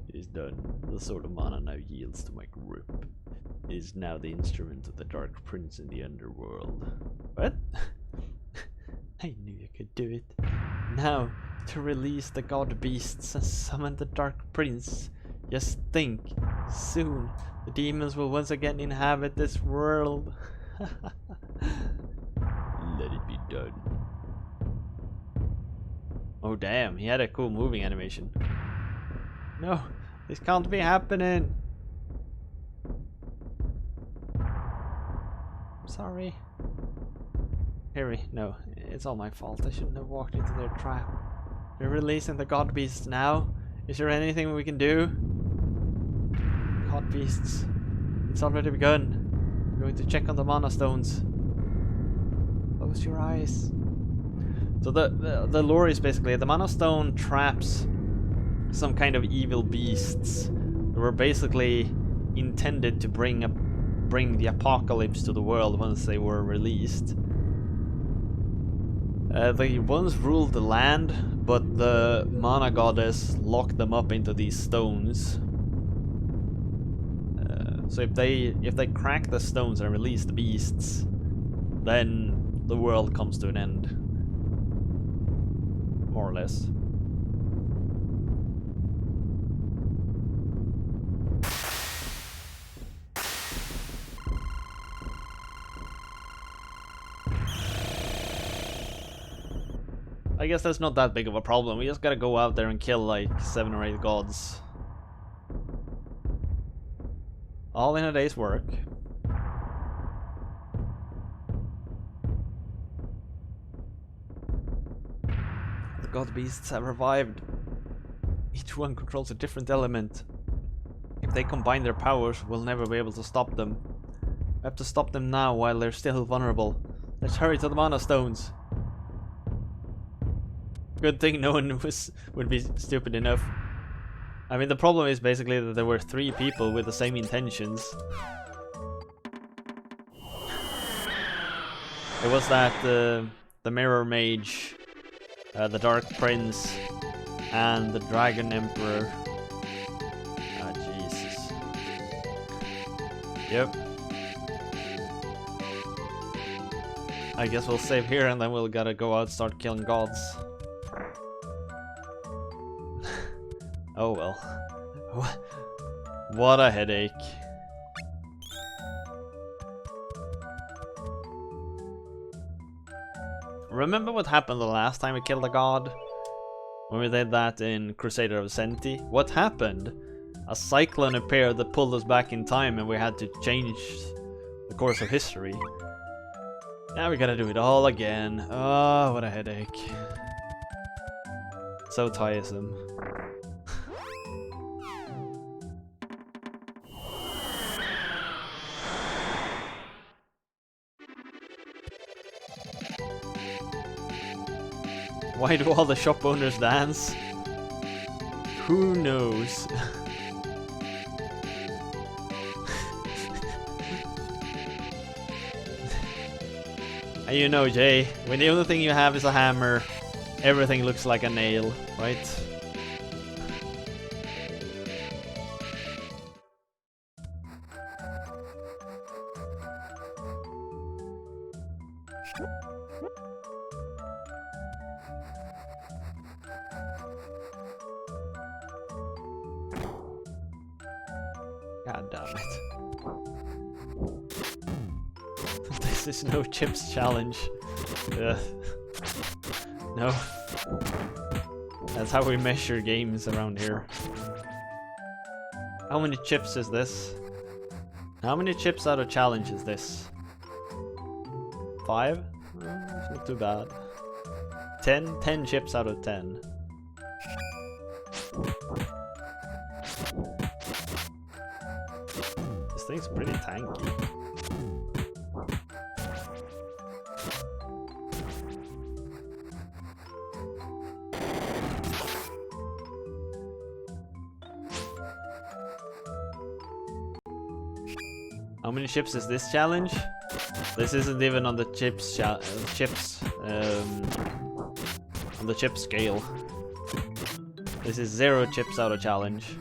Speaker 1: it is done. The sword of mana now yields to my grip. It is now the instrument of the Dark Prince in the underworld. What? I knew you could do it. Now, to release the god beasts and summon the Dark Prince. Just think, soon the demons will once again inhabit this world. Let it be done. Oh damn, he had a cool moving animation. No, this can't be happening. I'm sorry. Harry, no, it's all my fault. I shouldn't have walked into their trap. They're releasing the god beasts now. Is there anything we can do? God beasts. It's already begun. I'm going to check on the mana stones. Close your eyes. So the lore is basically the mana stone traps some kind of evil beasts that were basically intended to bring the apocalypse to the world once they were released. They once ruled the land, but the mana goddess locked them up into these stones. So if they crack the stones and release the beasts, then the world comes to an end, more or less. I guess that's not that big of a problem. We just gotta go out there and kill like 7 or 8 gods. All in a day's work. The god beasts have revived. Each one controls a different element. If they combine their powers, we'll never be able to stop them. We have to stop them now while they're still vulnerable. Let's hurry to the mana stones. Good thing no one would be stupid enough. I mean, the problem is basically that there were 3 people with the same intentions. It was that the Mirror Mage, the Dark Prince, and the Dragon Emperor. Ah, Jesus. Yep. I guess we'll save here and then we'll gotta go out and start killing gods. Oh well. What a headache. Remember what happened the last time we killed a god? When we did that in Crusader of Senti? What happened? A cyclone appeared that pulled us back in time and we had to change the course of history. Now we gotta do it all again. Oh, what a headache. So tiresome. Why do all the shop owners dance? Who knows? And you know, Jay, when the only thing you have is a hammer, everything looks like a nail, right? God damn it. This is no chips challenge. Ugh. No. That's how we measure games around here. How many chips is this? How many chips out of challenge is this? 5? It's not too bad. 10? 10 chips out of 10. This thing's pretty tanky. How many chips is this challenge? This isn't even on the on the chip scale. This is 0 chips out of challenge.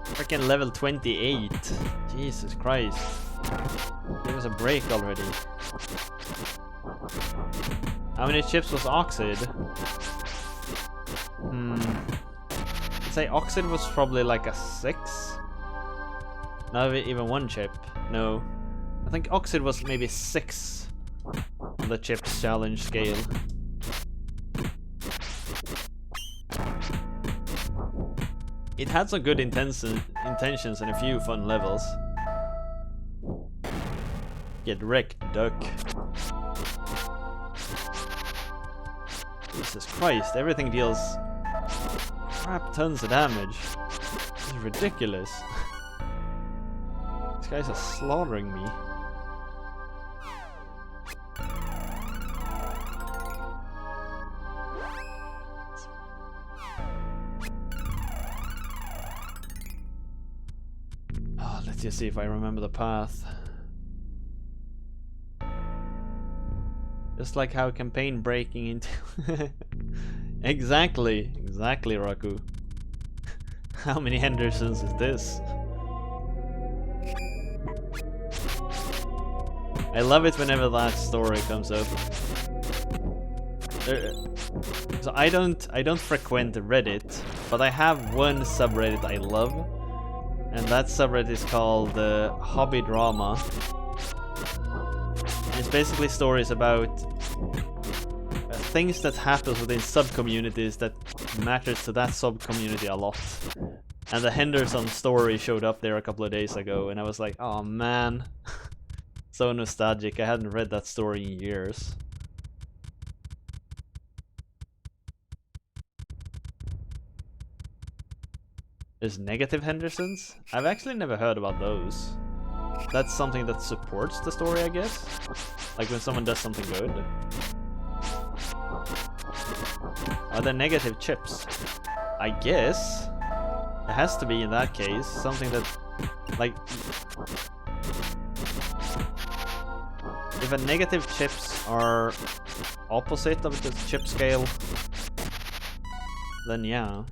Speaker 1: Freaking level 28. Jesus Christ. Give us a break already. How many chips was Oxide? say Oxid was probably like a 6. Not even 1 chip. No. I think Oxid was maybe 6 on the chips challenge scale. It had some good intentions and a few fun levels. Get wrecked, duck. Jesus Christ, everything deals crap tons of damage. This is ridiculous. These guys are slaughtering me. Oh, let's just see if I remember the path. Just like how campaign breaking into... Exactly, Raku. How many Hendersons is this? I love it whenever that story comes up. So I don't frequent Reddit, but I have one subreddit I love, and that subreddit is called Hobby Drama. And it's basically stories about things that happen within sub-communities that matters to that sub-community a lot. And the Henderson story showed up there a couple of days ago, and I was like, oh man. So nostalgic, I hadn't read that story in years. There's negative Hendersons? I've actually never heard about those. That's something that supports the story, I guess? Like when someone does something good. Are there negative chips? I guess. It has to be in that case. Something that... like... if a negative chips are opposite of the chip scale, then yeah.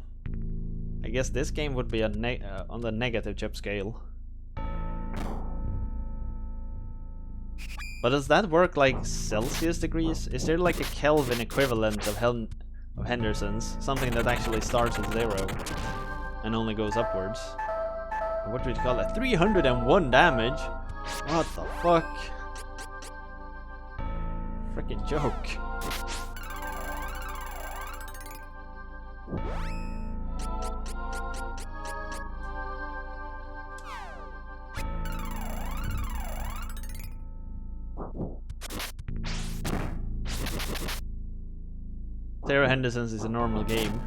Speaker 1: I guess this game would be on the negative chip scale. But does that work like Celsius degrees? Is there like a Kelvin equivalent of Henderson's? Something that actually starts at 0 and only goes upwards? What would you call it? 301 damage? What the fuck? Freaking joke. Sarah Henderson's is a normal game,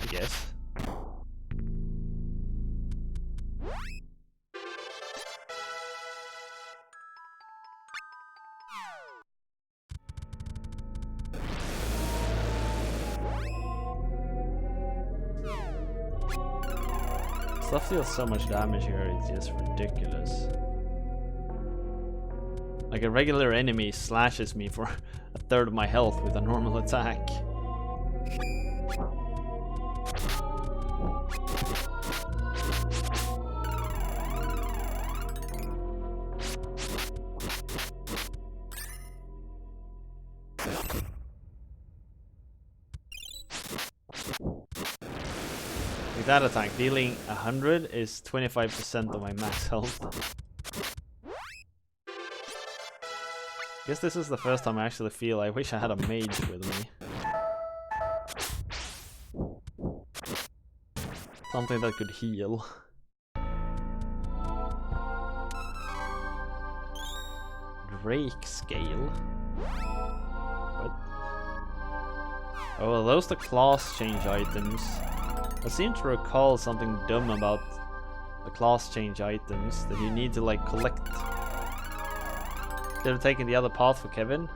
Speaker 1: I guess. Stuff deals so much damage here, it's just ridiculous. Like a regular enemy slashes me for a third of my health with a normal attack. With that attack, dealing 100 is 25% of my max health. Guess this is the first time I actually feel I wish I had a mage with me. Something that could heal. Drake scale? What? Oh, are those the class change items? I seem to recall something dumb about the class change items that you need to like collect. Should have taken the other path for Kevin.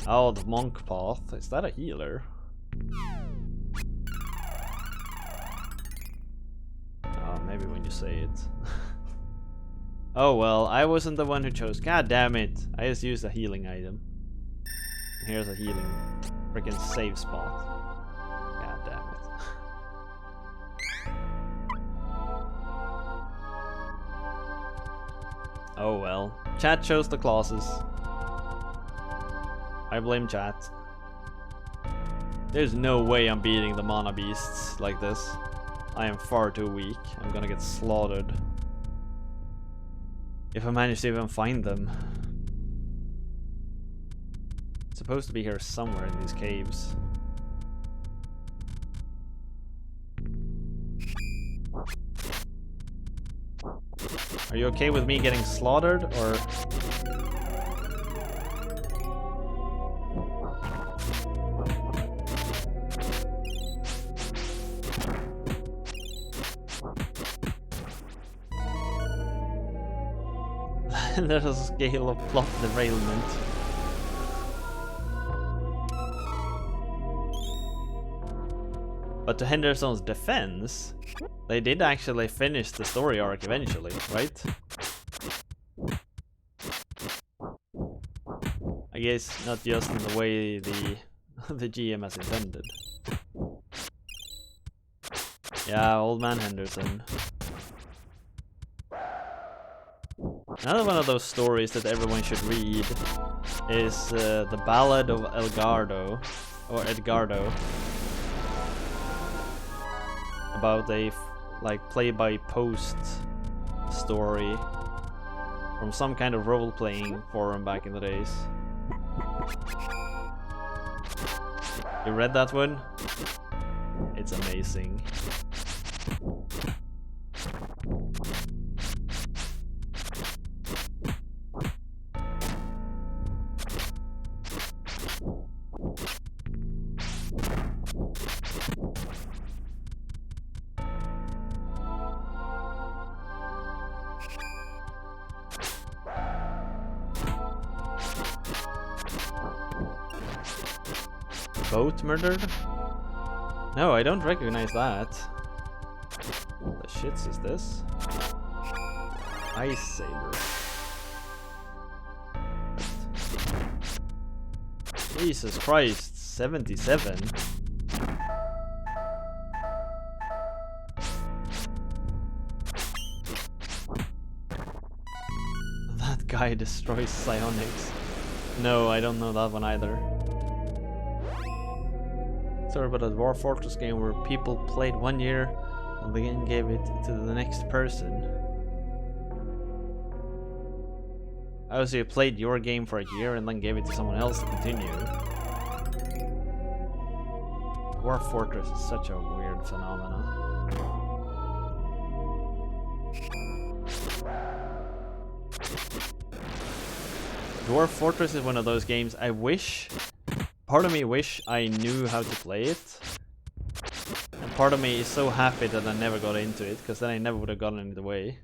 Speaker 1: Oh, the monk path. Is that a healer? Oh, maybe when you say it. Oh well, I wasn't the one who chose. God damn it. I just used a healing item. And here's a healing freaking save spot. God damn it. Oh well. Chat chose the classes. I blame chat. There's no way I'm beating the mana beasts like this. I am far too weak. I'm gonna get slaughtered. If I manage to even find them. It's supposed to be here somewhere in these caves. Are you okay with me getting slaughtered, or...? There's a scale of plot derailment. But to Henderson's defense, they did actually finish the story arc eventually, right? I guess not just in the way the GM has intended. Yeah, old man Henderson. Another one of those stories that everyone should read is the Ballad of Edgardo, or Edgardo, about a like play-by-post story from some kind of role-playing forum back in the days. You read that one? It's amazing. Boat murdered? No, I don't recognize that. What the shits is this? Ice Saber. Jesus Christ, 77? That guy destroys psionics. No, I don't know that one either. Sorry about a Dwarf Fortress game where people played 1 year and then gave it to the next person. Oh, so you played your game for a year and then gave it to someone else to continue. Dwarf Fortress is such a weird phenomenon. Dwarf Fortress is one of those games I wish... Part of me wish I knew how to play it, and part of me is so happy that I never got into it, because then I never would have gotten in the way.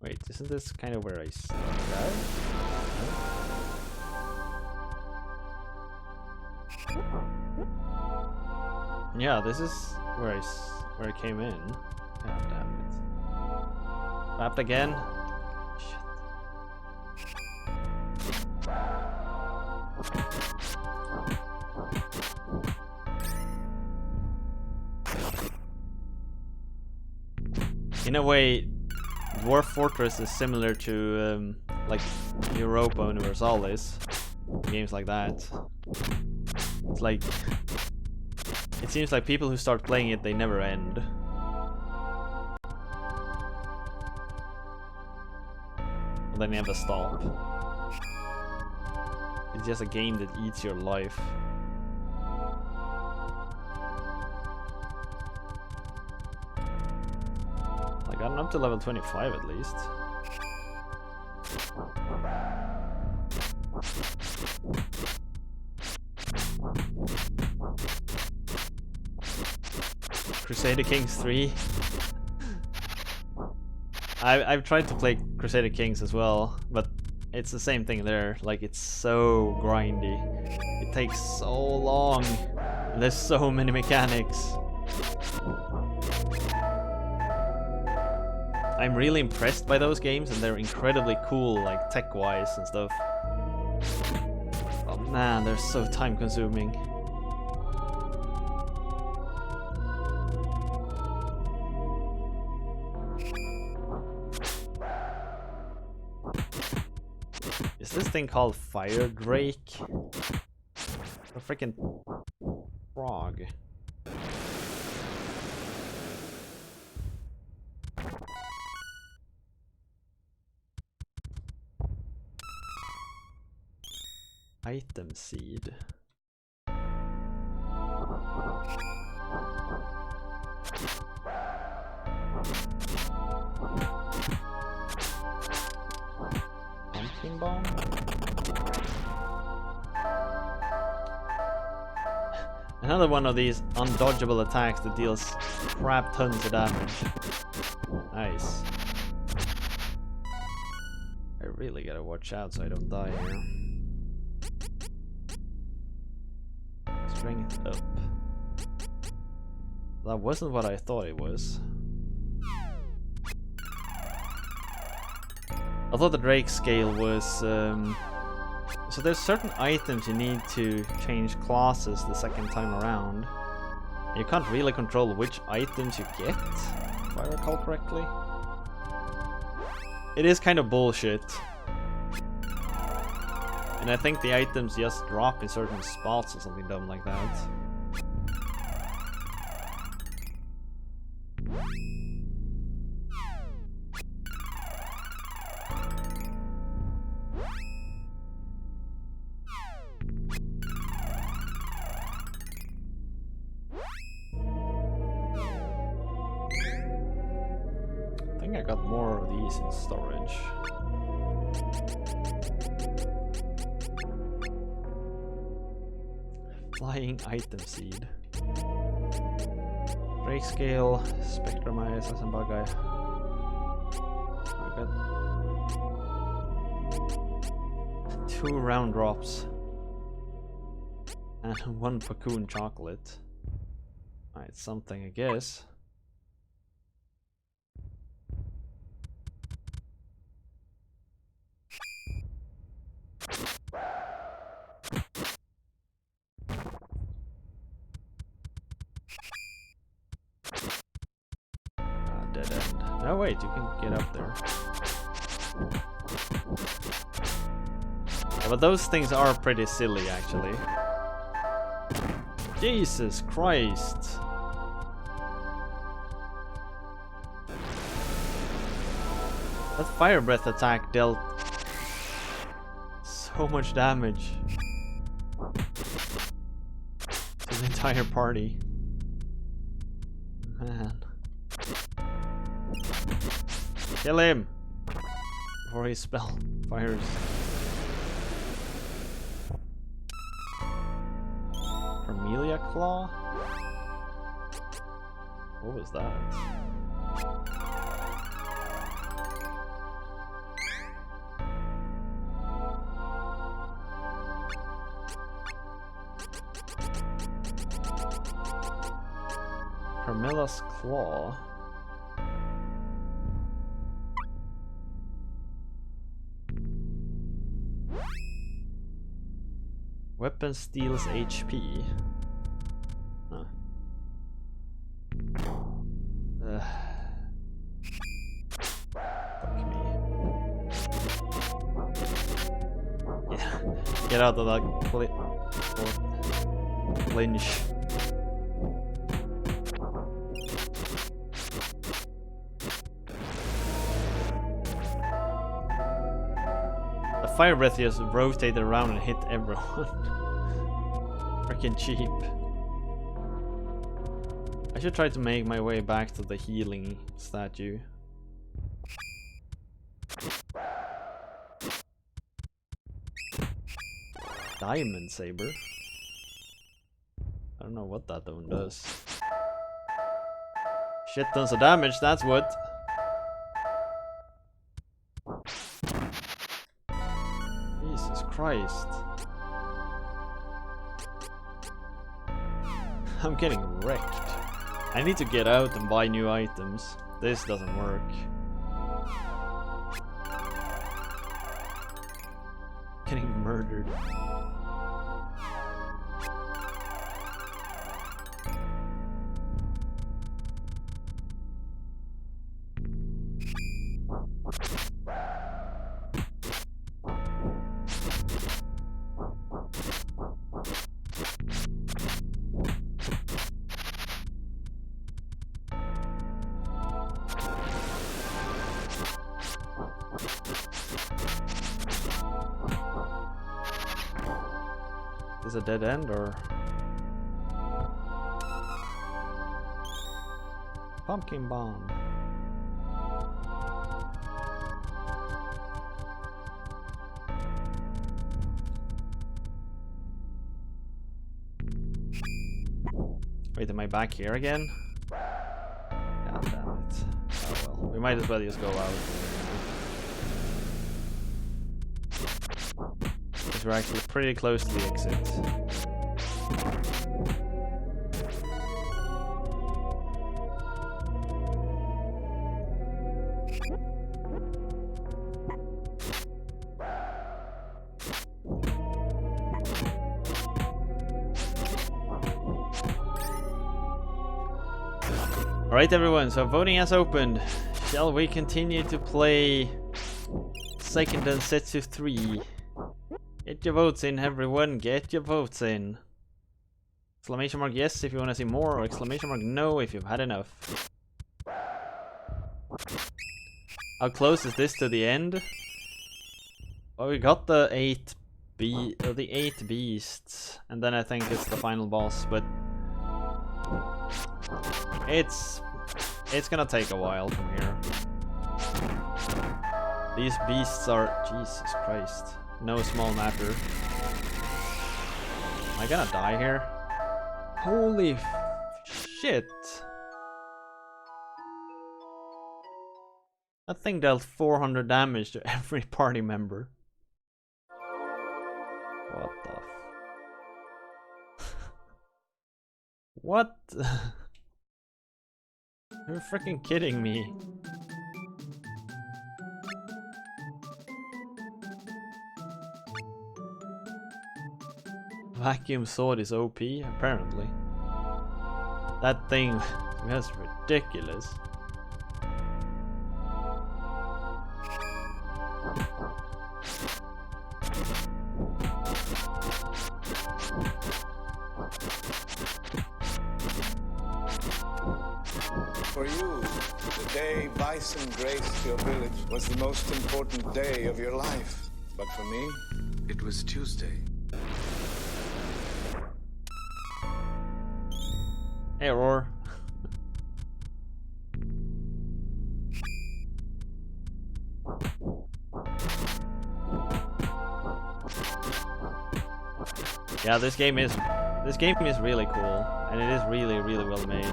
Speaker 1: Wait, isn't this kind of where I started? No? Yeah, this is where I came in. God damn it. Wrapped again? Shit. In a way, Dwarf Fortress is similar to like Europa Universalis, games like that. It's like... It seems like people who start playing it, they never end. And they never stop. It's just a game that eats your life. Like, I'm up to level 25 at least. Crusader Kings 3. I've tried to play Crusader Kings as well, but it's the same thing there. Like, it's so grindy. It takes so long. And there's so many mechanics. I'm really impressed by those games, and they're incredibly cool, like tech-wise and stuff. Oh man, they're so time-consuming. thing called Fire Drake. A freaking frog. Item seed. Pumpkin bomb? Another one of these undodgeable attacks that deals crap tons of damage. Nice. I really gotta watch out so I don't die here. Strength up. That wasn't what I thought it was. I thought the Drake scale was so there's certain items you need to change classes the second time around. You can't really control which items you get, if I recall correctly. It is kind of bullshit. And I think the items just drop in certain spots or something dumb like that. I think I got more of these in storage. Flying item seed. Drake scale, Spectrum Eyes, and bug eye. I got 2 round drops and 1 Pacoon chocolate. Alright, something I guess. Dead end. No, wait, you can get up there. Yeah, but those things are pretty silly, actually. Jesus Christ! That fire breath attack dealt so much damage to the entire party. Man. Kill him! Before his spell fires. Camellia Claw? What was that? Carmella's Claw. Weapon steals HP. Huh. Fuck me. Yeah. Get out of that clinch. The fire breath just rotated around and hit everyone. Freaking cheap. I should try to make my way back to the healing statue. Diamond Saber? I don't know what that one does. Shit tons of damage, that's what. Jesus Christ. I'm getting wrecked. I need to get out and buy new items. This doesn't work. Getting murdered. this a dead end or? Pumpkin bomb. Wait, am I back here again? God damn it. Oh well, we might as well just go out. Because we're actually pretty close to the exit. Alright everyone, so voting has opened. Shall we continue to play Seiken Densetsu 3? Get your votes in everyone, get your votes in. Exclamation mark yes if you want to see more, or exclamation mark no if you've had enough. How close is this to the end? Well, we got the 8 beasts, and then I think it's the final boss, but it's gonna take a while from here. These beasts are, Jesus Christ, no small matter. Am I gonna die here? Holy shit! That thing dealt 400 damage to every party member. What the What? You're freaking kidding me. Vacuum sword is OP, apparently. That thing was ridiculous.
Speaker 5: For you, the day bison graced your village was the most important day of your life. But for me, it was Tuesday.
Speaker 1: Error. Yeah, this game is really cool, and it is really well made.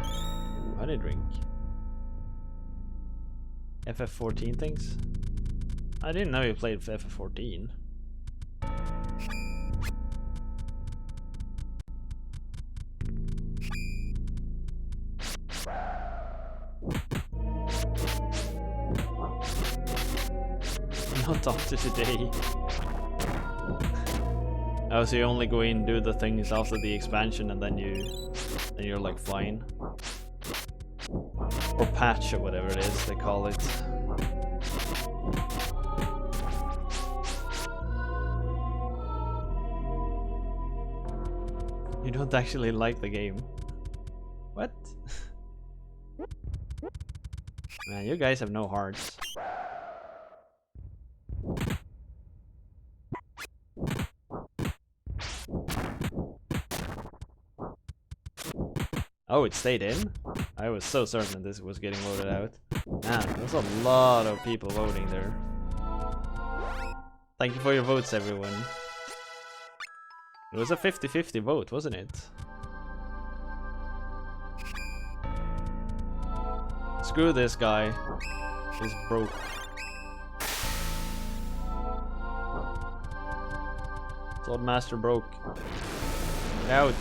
Speaker 1: Ooh, honey drink. FF14 things? I didn't know you played FF14. Not after today. Oh, so you only go in, do the things after the expansion, and then you're like fine. Or patch or whatever it is they call it. You don't actually like the game. What? Man, you guys have no hearts. Oh, it stayed in? I was so certain this was getting voted out. Man, there's a lot of people voting there. Thank you for your votes, everyone. It was a 50-50 vote, wasn't it? Screw this guy. He's broke. Swordmaster broke. Get out.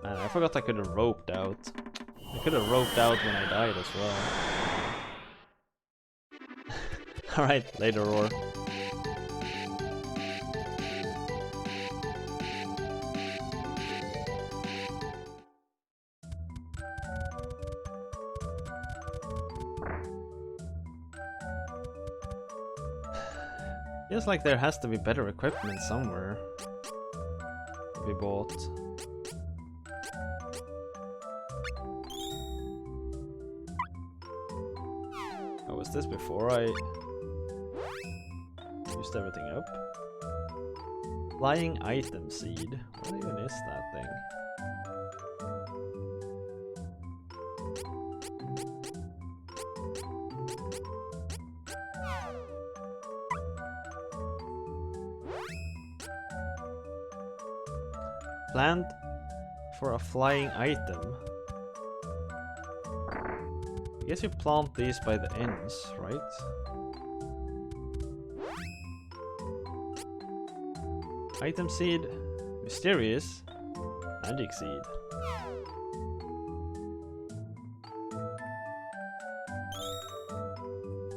Speaker 1: Man, I forgot I could have roped out. I could have roped out when I died as well. Alright, later, Roar. Feels like there has to be better equipment somewhere. be bought. Oh, was this before I used everything up? Flying item seed. What even is that thing? Plant for a flying item. I guess you plant these by the ends, right? Item seed, mysterious, magic seed.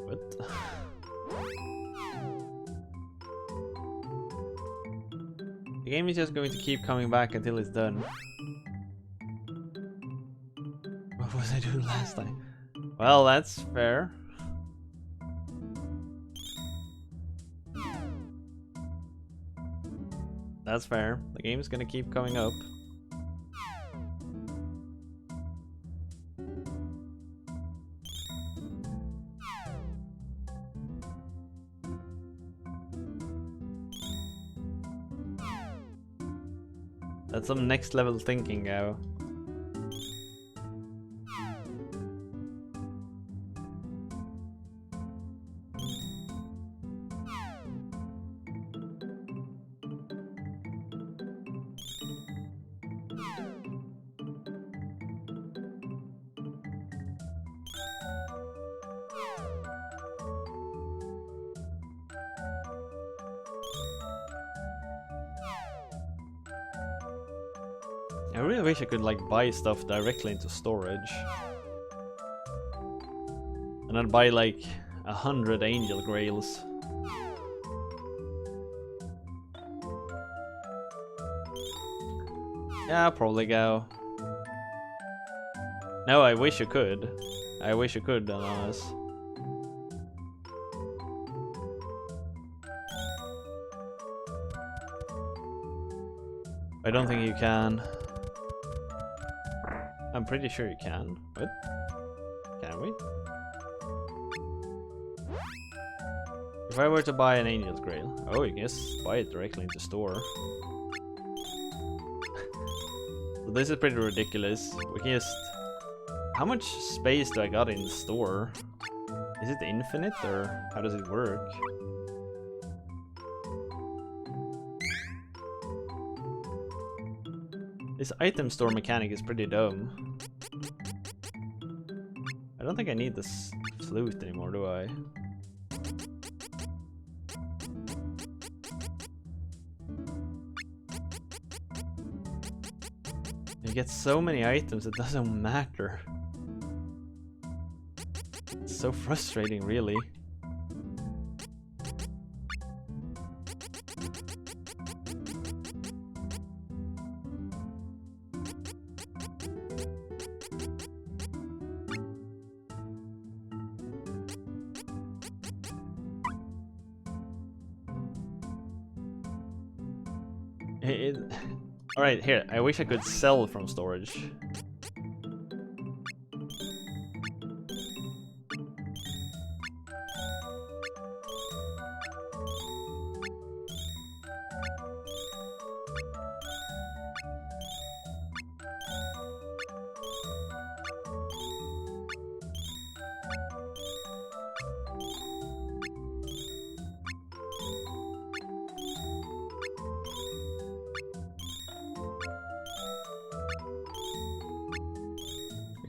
Speaker 1: What? The game is just going to keep coming back until it's done. What was I doing last time? Well, that's fair. That's fair. The game's gonna keep coming up. That's some next level thinking now. I really wish I could like buy stuff directly into storage. And then buy like 100 angel grails. Yeah, I'll probably go. No, I wish you could. I wish you could, honest. I don't think you can. I'm pretty sure you can. What? Can we? If I were to buy an Angel's Grail. Oh, you can just buy it directly into store. So this is pretty ridiculous. We can just... How much space do I got in the store? Is it infinite or how does it work? This item store mechanic is pretty dumb. I don't think I need this flute anymore, do I? You get so many items, it doesn't matter. It's so frustrating, really. Alright, here, I wish I could sell from storage.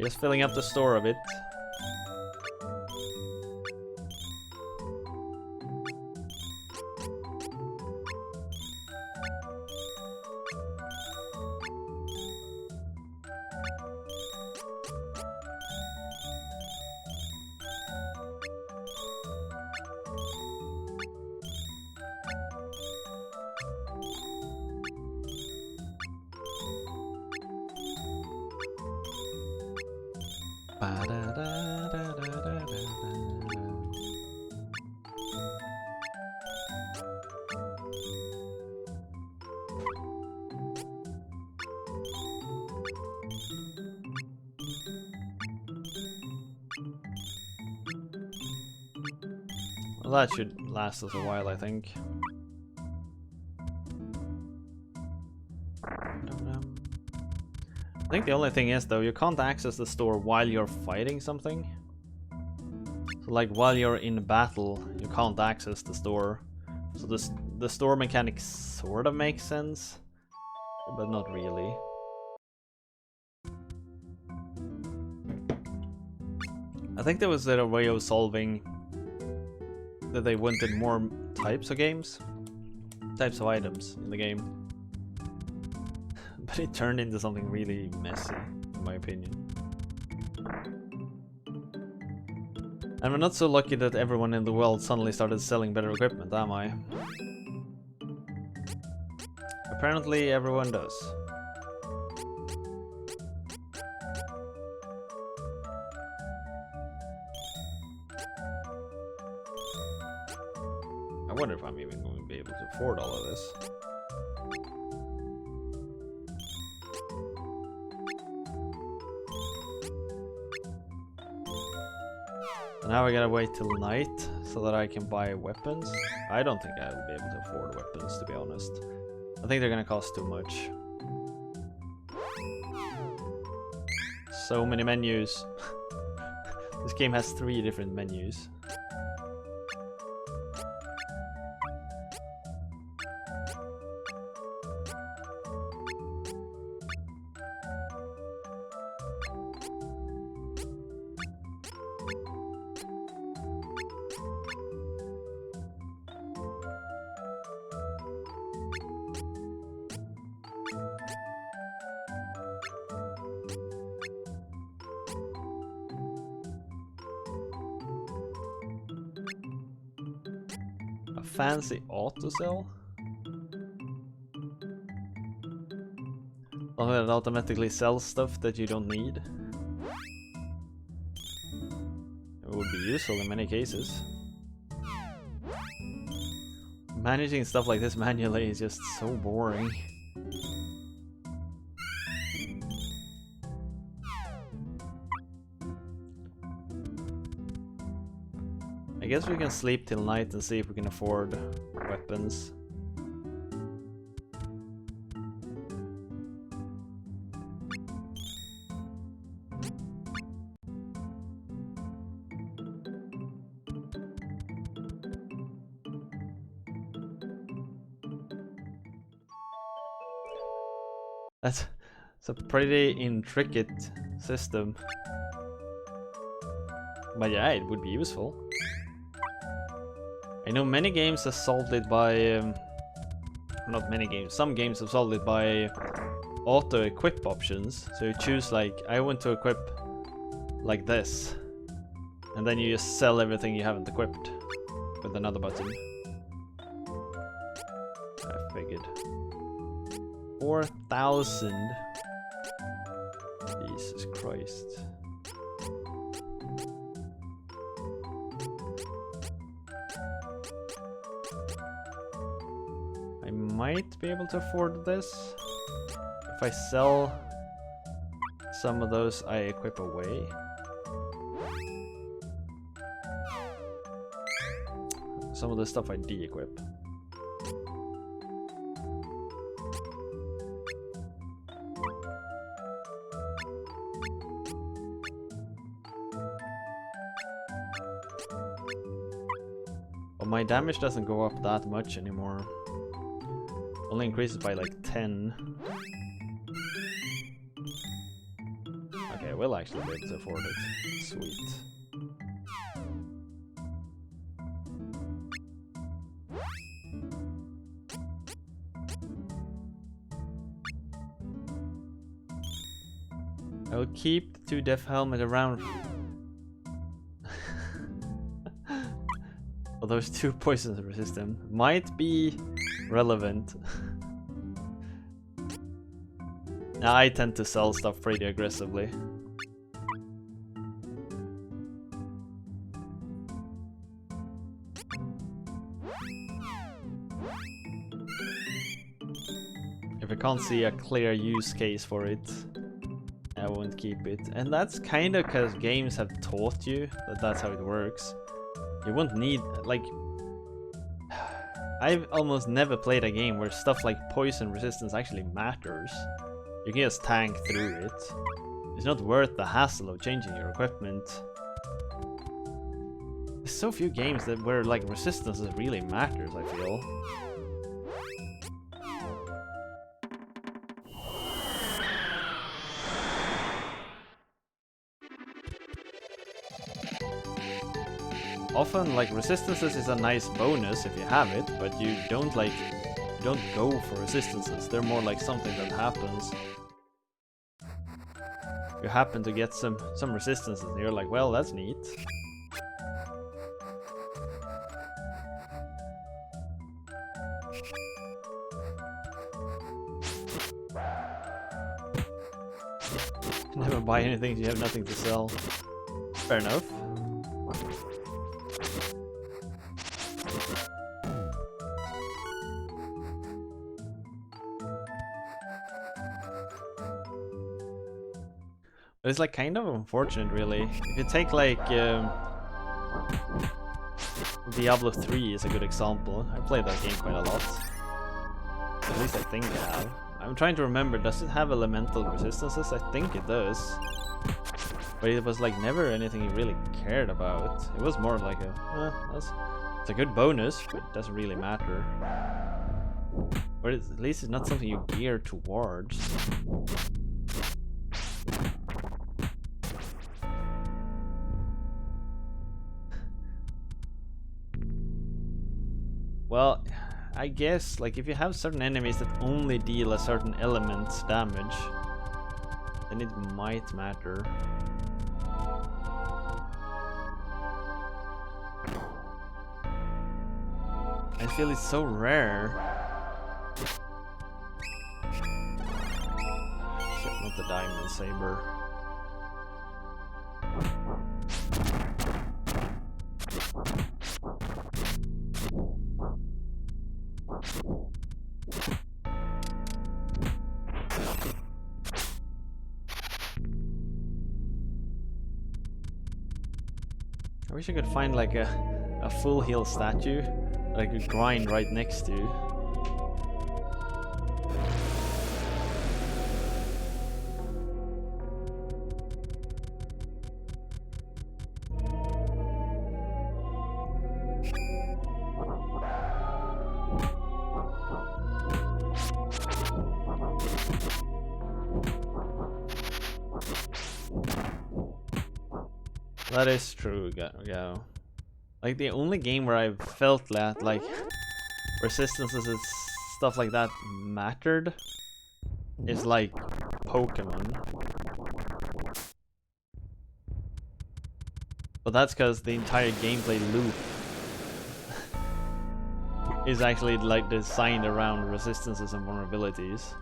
Speaker 1: Just filling up the store a bit. Well, that should last us a while, I think. I think the only thing is, though, you can't access the store while you're fighting something. So, like, while you're in battle, you can't access the store. So the store mechanic sort of makes sense, but not really. I think there was a way of solving that they wanted more types of games, types of items in the game. But it turned into something really messy, in my opinion. And we're not so lucky that everyone in the world suddenly started selling better equipment, am I? Apparently everyone does. I wonder if I'm even going to be able to afford all of this. Now I gotta wait till night so that I can buy weapons. I don't think I'll be able to afford weapons, to be honest. I think they're gonna cost too much. So many menus. This game has 3 different menus. Fancy autosell? Something that automatically sells stuff that you don't need. It would be useful in many cases. Managing stuff like this manually is just so boring. I guess we can sleep till night and see if we can afford weapons. That's a pretty intricate system. But yeah, it would be useful. I know many games have solved it by... not many games, some games have solved it by auto-equip options. So you choose, like, I want to equip like this. And then you just sell everything you haven't equipped with another button. I figured. 4,000. Jesus Christ. I might be able to afford this. If I sell some of those I equip away. Some of the stuff I de-equip. But my damage doesn't go up that much anymore. Only increases by like 10. Okay, we'll actually be able to afford it. Sweet. I will keep the 2 death helmet around. Well, those 2 poison resistant might be relevant. Now I tend to sell stuff pretty aggressively. If I can't see a clear use case for it, I won't keep it. And that's kinda because games have taught you that that's how it works. You won't need, like... I've almost never played a game where stuff like poison resistance actually matters. You can just tank through it. It's not worth the hassle of changing your equipment. There's so few games that where like resistance really matters, I feel. Often, like, resistances is a nice bonus if you have it, but you don't go for resistances. They're more like something that happens. You happen to get some resistances, and you're like, well, that's neat. Never buy anything, you have nothing to sell. Fair enough. But it's like kind of unfortunate, really. If you take like Diablo 3 is a good example. I played that game quite a lot. At least I think I have. I'm trying to remember, does it have elemental resistances? I think it does. But it was like never anything you really cared about. It was more like it's a good bonus, but it doesn't really matter. Or at least it's not something you gear towards. Well, I guess, like, if you have certain enemies that only deal a certain element's damage, then it might matter. I feel it's so rare. Shit, not the diamond saber. I wish I could find like a full heal statue that I could grind right next to. That is true, go. Like, the only game where I've felt that, like, resistances and stuff like that mattered is, like, Pokemon. But that's because the entire gameplay loop is actually, like, designed around resistances and vulnerabilities.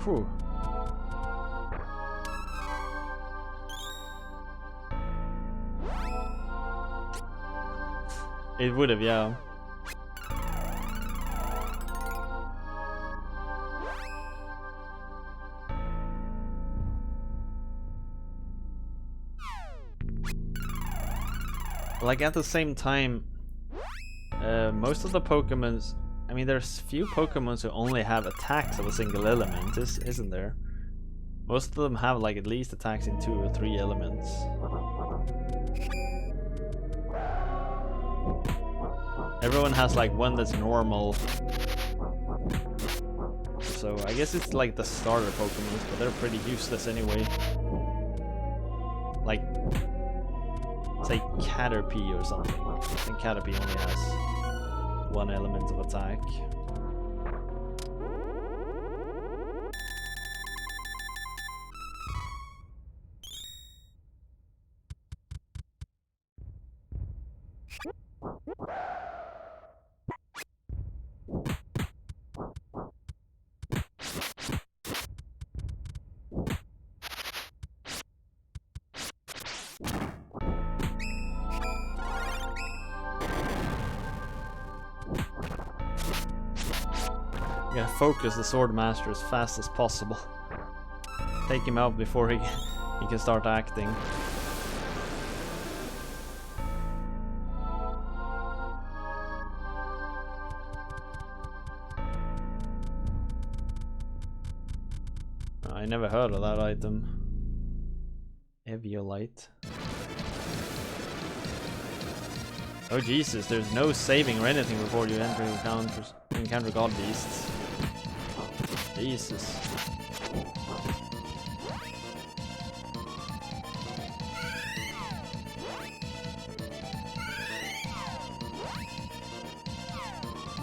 Speaker 1: Whew. It would have, yeah. Like, at the same time, most of the Pokemons, I mean, there's few Pokemons who only have attacks of a single element, isn't there? Most of them have like at least attacks in 2 or 3 elements. Everyone has like one that's normal. So I guess it's like the starter Pokemons, but they're pretty useless anyway. Like, say Caterpie or something. I think Caterpie only has 1 element of attack. Gotta focus the sword master as fast as possible. Take him out before he can start acting. I never heard of that item. Eviolite. Oh Jesus, there's no saving or anything before you encounter god beasts. Jesus.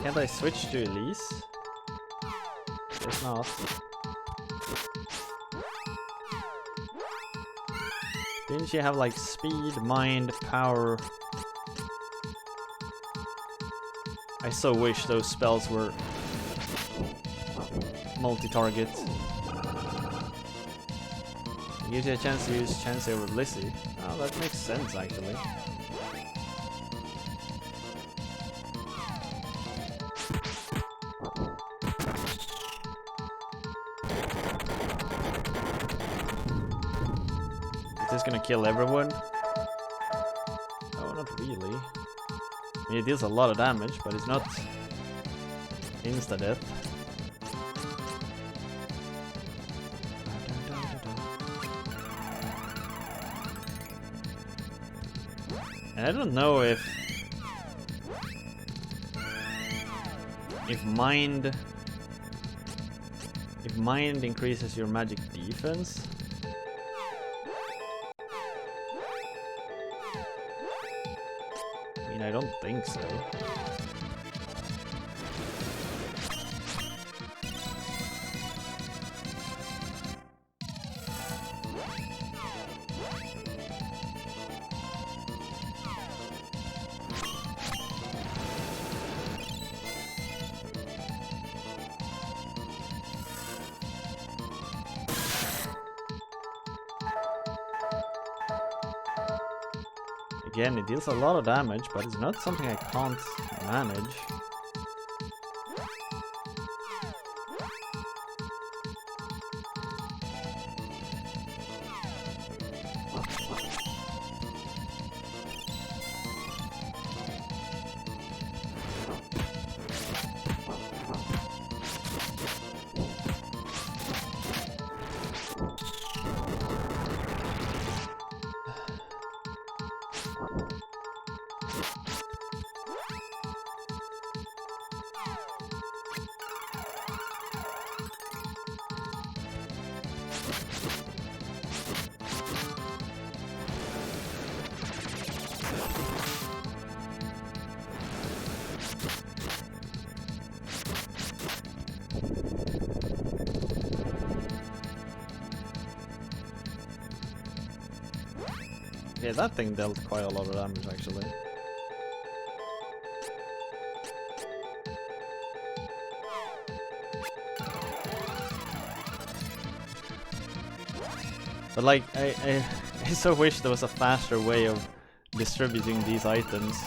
Speaker 1: Can't I switch to Elise? Guess not. Didn't she have like speed, mind, power? I so wish those spells were multi-target. It gives you a chance to use Chansey over Lizzie. Oh, that makes sense actually. Is this gonna kill everyone? Oh, not really. I mean, it deals a lot of damage, but it's not insta-death. And I don't know if mind increases your magic defense. I mean, I don't think so. Again, it deals a lot of damage, but it's not something I can't manage. Yeah, that thing dealt quite a lot of damage actually. But like, I so wish there was a faster way of distributing these items.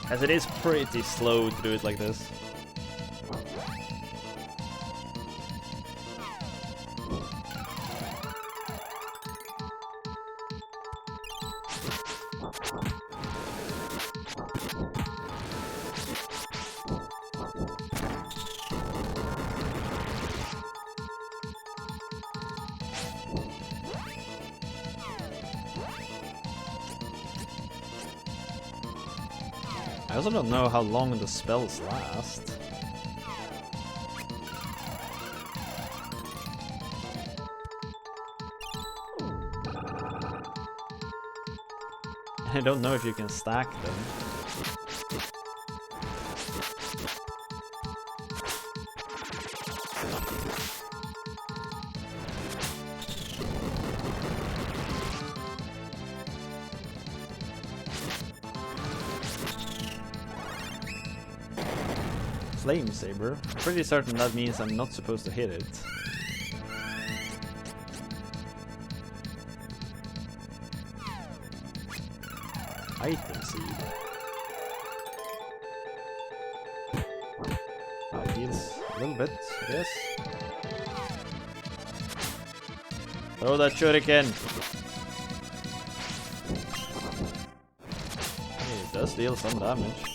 Speaker 1: As it is pretty slow to do it like this. I also don't know how long the spells last. I don't know if you can stack them. flame saber. I'm pretty certain that means I'm not supposed to hit it. Item seed. Oh, it heals a little bit, I guess. Throw that shuriken! Hey, it does deal some damage.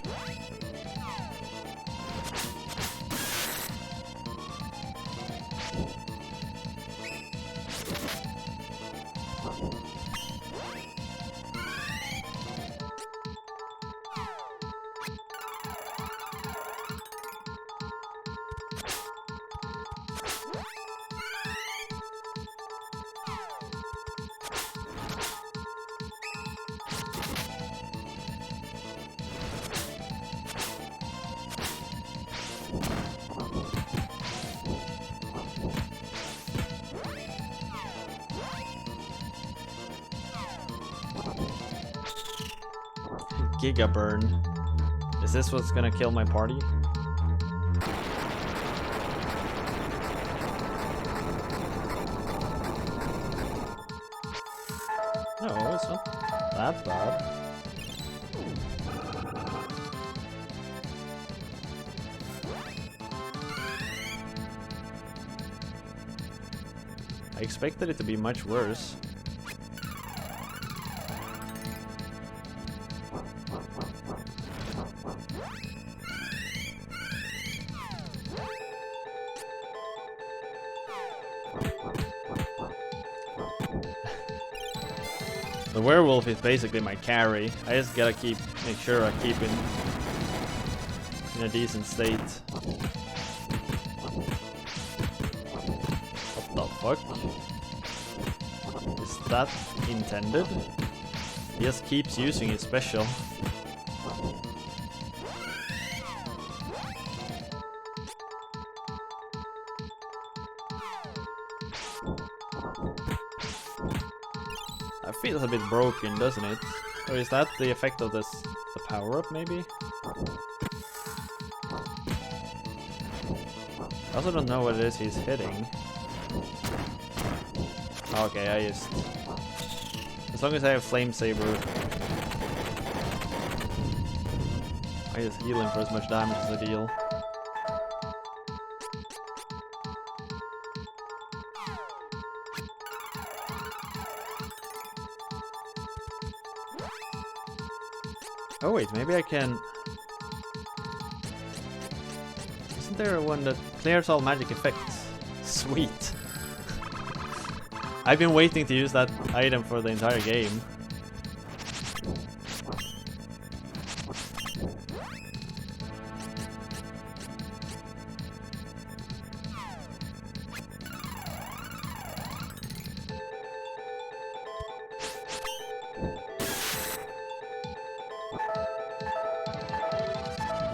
Speaker 1: Giga burn. Is this what's gonna kill my party? No, it's not that bad. I expected it to be much worse. The werewolf is basically my carry. I just gotta make sure I keep it in a decent state. What the fuck? Is that intended? He just keeps using his special. That feels a bit broken, doesn't it? Or is that the effect of the power-up, maybe? I also don't know what it is he's hitting. Okay, I just... As long as I have Flame Saber, I just heal him for as much damage as I deal. Oh wait, maybe I can... Isn't there one that clears all magic effects? Sweet! I've been waiting to use that item for the entire game.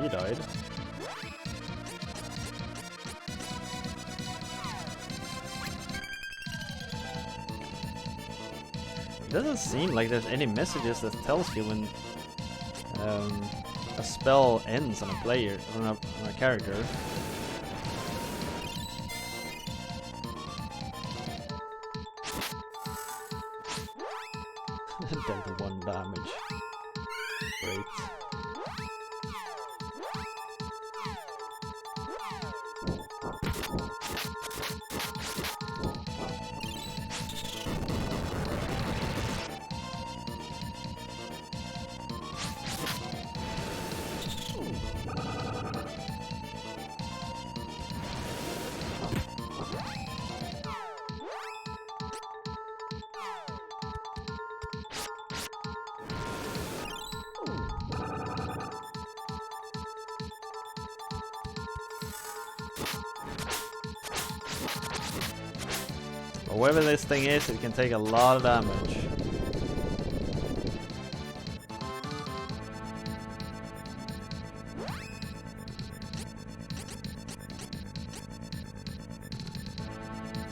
Speaker 1: He died. It doesn't seem like there's any messages that tells you when a spell ends on a player, on a character. Dealt 1 damage. Great. Whatever this thing is, it can take a lot of damage.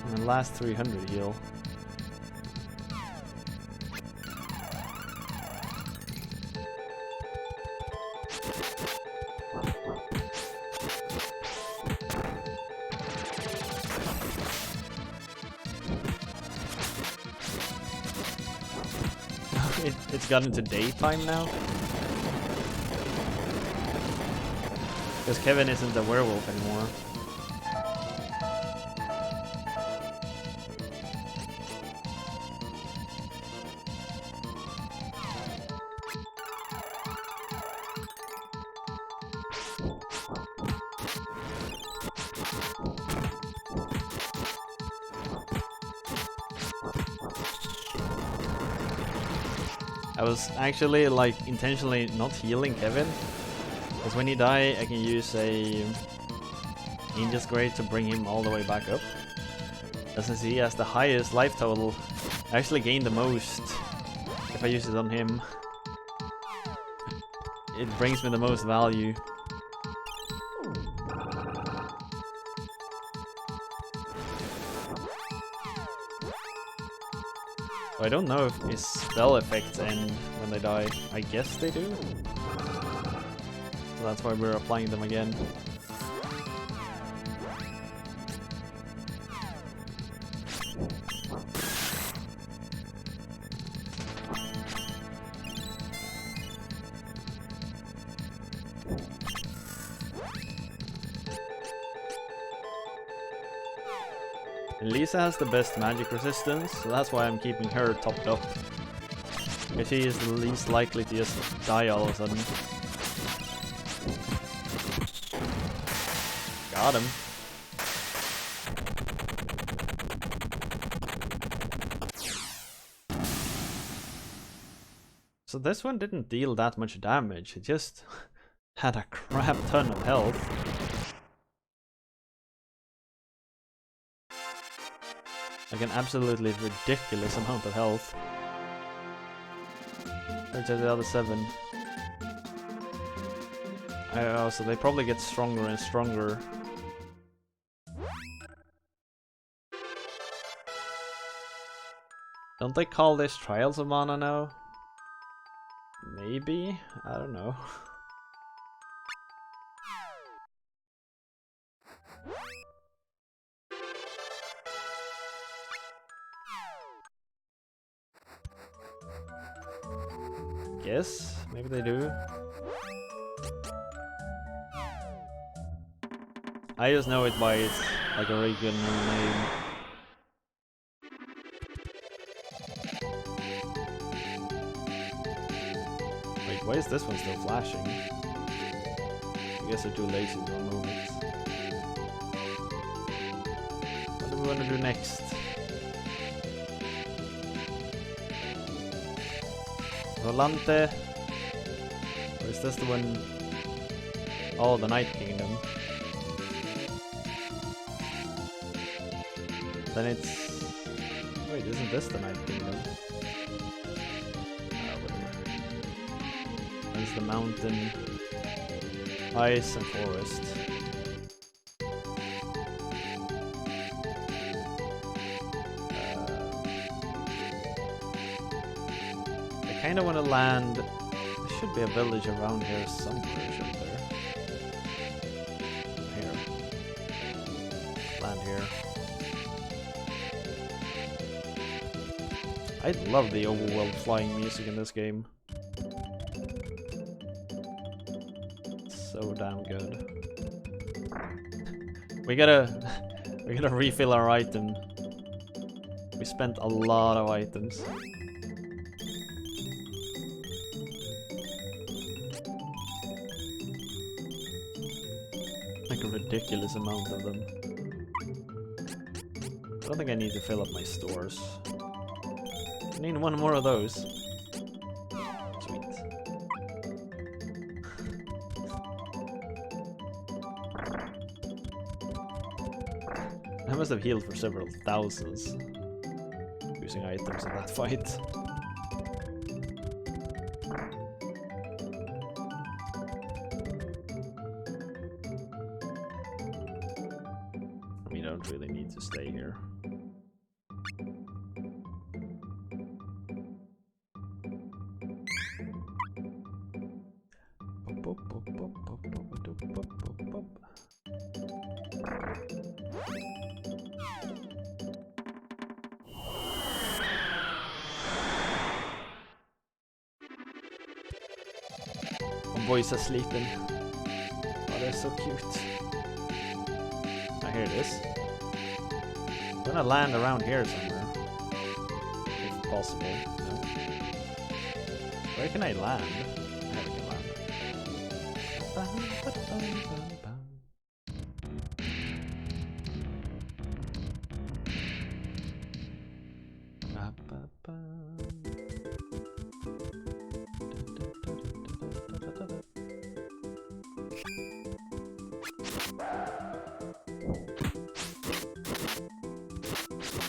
Speaker 1: And the last 300 heal. it's gotten to daytime now. Because Kevin isn't a werewolf anymore. I was actually like intentionally not healing Kevin, because when he die I can use a Ninja's Grade to bring him all the way back up. Since he has the highest life total, I actually gain the most if I use it on him. It brings me the most value. I don't know if his spell effects end when they die. I guess they do. So that's why we're applying them again. And Lisa has the best magic resistance, so that's why I'm keeping her topped up. Because she is the least likely to just die all of a sudden. Got him. So this one didn't deal that much damage, it just had a crap ton of health. Like an absolutely ridiculous amount of health. Compared to the other 7. Oh, so they probably get stronger and stronger. Don't they call this Trials of Mana now? Maybe? I don't know. Yes, maybe they do. I just know it by its like original name. Wait, why is this one still flashing? I guess they're too lazy to remove it. What do we want to do next? Volante. Or is this the one? Oh, the Night Kingdom. Then it's... Wait, isn't this the Night Kingdom? Whatever. There's the mountain, ice and forest. I kinda wanna land... There should be a village around here somewhere, shouldn't there? Here. Land here. I love the overworld flying music in this game. It's so damn good. We gotta refill our item. We spent a lot of items. Like a ridiculous amount of them. I don't think I need to fill up my stores. I need one more of those. Sweet. I must have healed for several thousands using items in that fight. We don't really need to stay here. boys are sleeping. Oh, they're so cute. Ah, here it is. I'm gonna land around here somewhere. If possible. No. Where can I land? There we can land.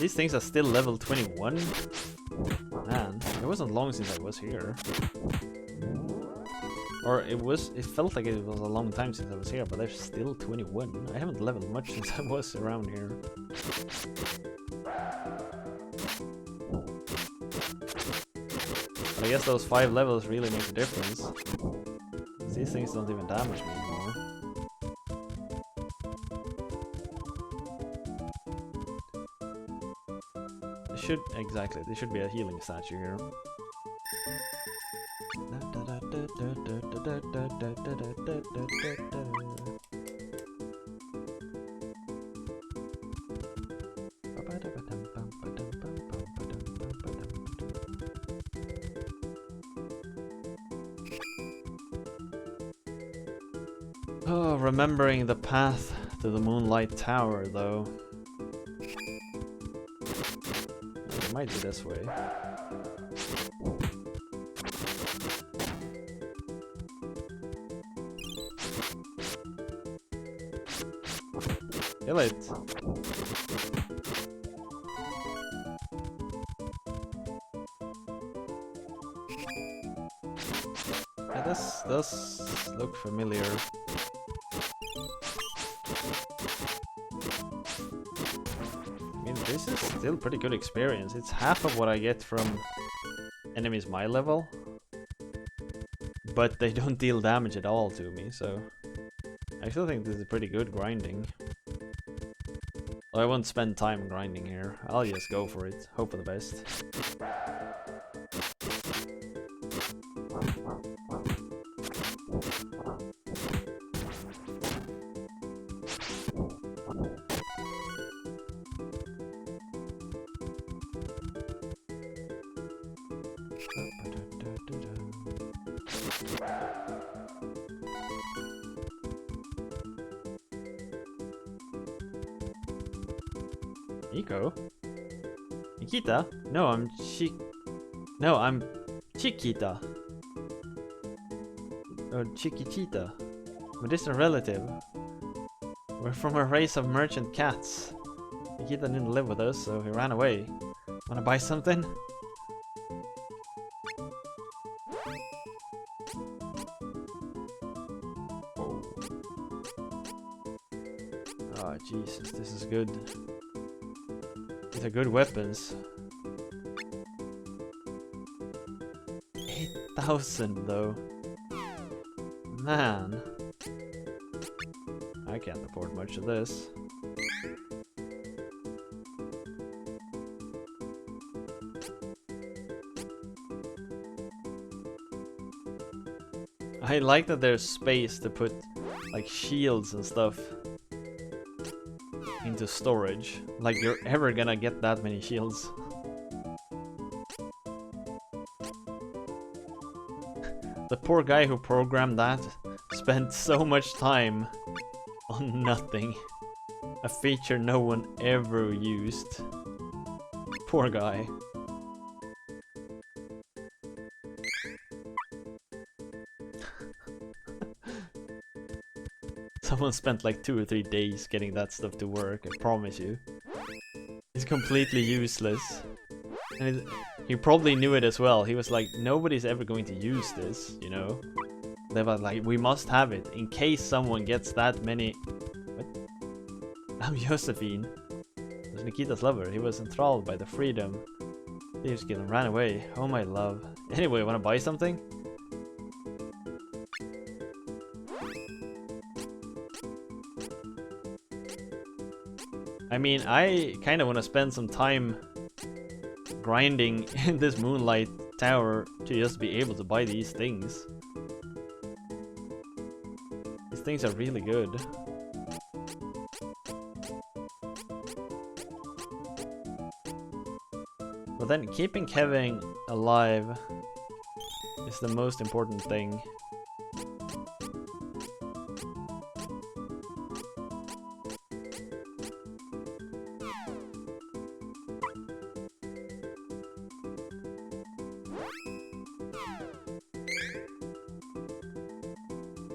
Speaker 1: These things are still level 21? Man, it wasn't long since I was here. Or it felt like it was a long time since I was here, but they're still 21. I haven't leveled much since I was around here. But I guess those 5 levels really make a difference. These things don't even damage me anymore. Exactly, there should be a healing statue here. Oh, remembering the path to the Moonlight Tower, though. It might be this way. Kill it! Yeah, this does look familiar. This is still pretty good experience. It's half of what I get from enemies my level, but they don't deal damage at all to me, so I still think this is pretty good grinding. I won't spend time grinding here. I'll just go for it. Hope for the best. Nico? Nikita? No, I'm Chiquita. Or Chiquichita. My distant relative. We're from a race of merchant cats. Nikita didn't live with us, so he ran away. Wanna buy something? Oh, Jesus, this is good. These are good weapons. 8,000 though. Man. I can't afford much of this. I like that there's space to put like shields and stuff into storage. Like you're ever gonna get that many shields. The poor guy who programmed that spent so much time on nothing. A feature no one ever used. Poor guy. Someone spent like 2 or 3 days getting that stuff to work, I promise you. It's completely useless. And he probably knew it as well. He was like, nobody's ever going to use this, you know? They were like, we must have it in case someone gets that many... What? I'm Josephine. It was Nikita's lover. He was enthralled by the freedom. He was getting ran away. Oh my love. Anyway, wanna buy something? I mean, I kind of want to spend some time grinding in this Moonlight Tower to just be able to buy these things. These things are really good. But then keeping Kevin alive is the most important thing.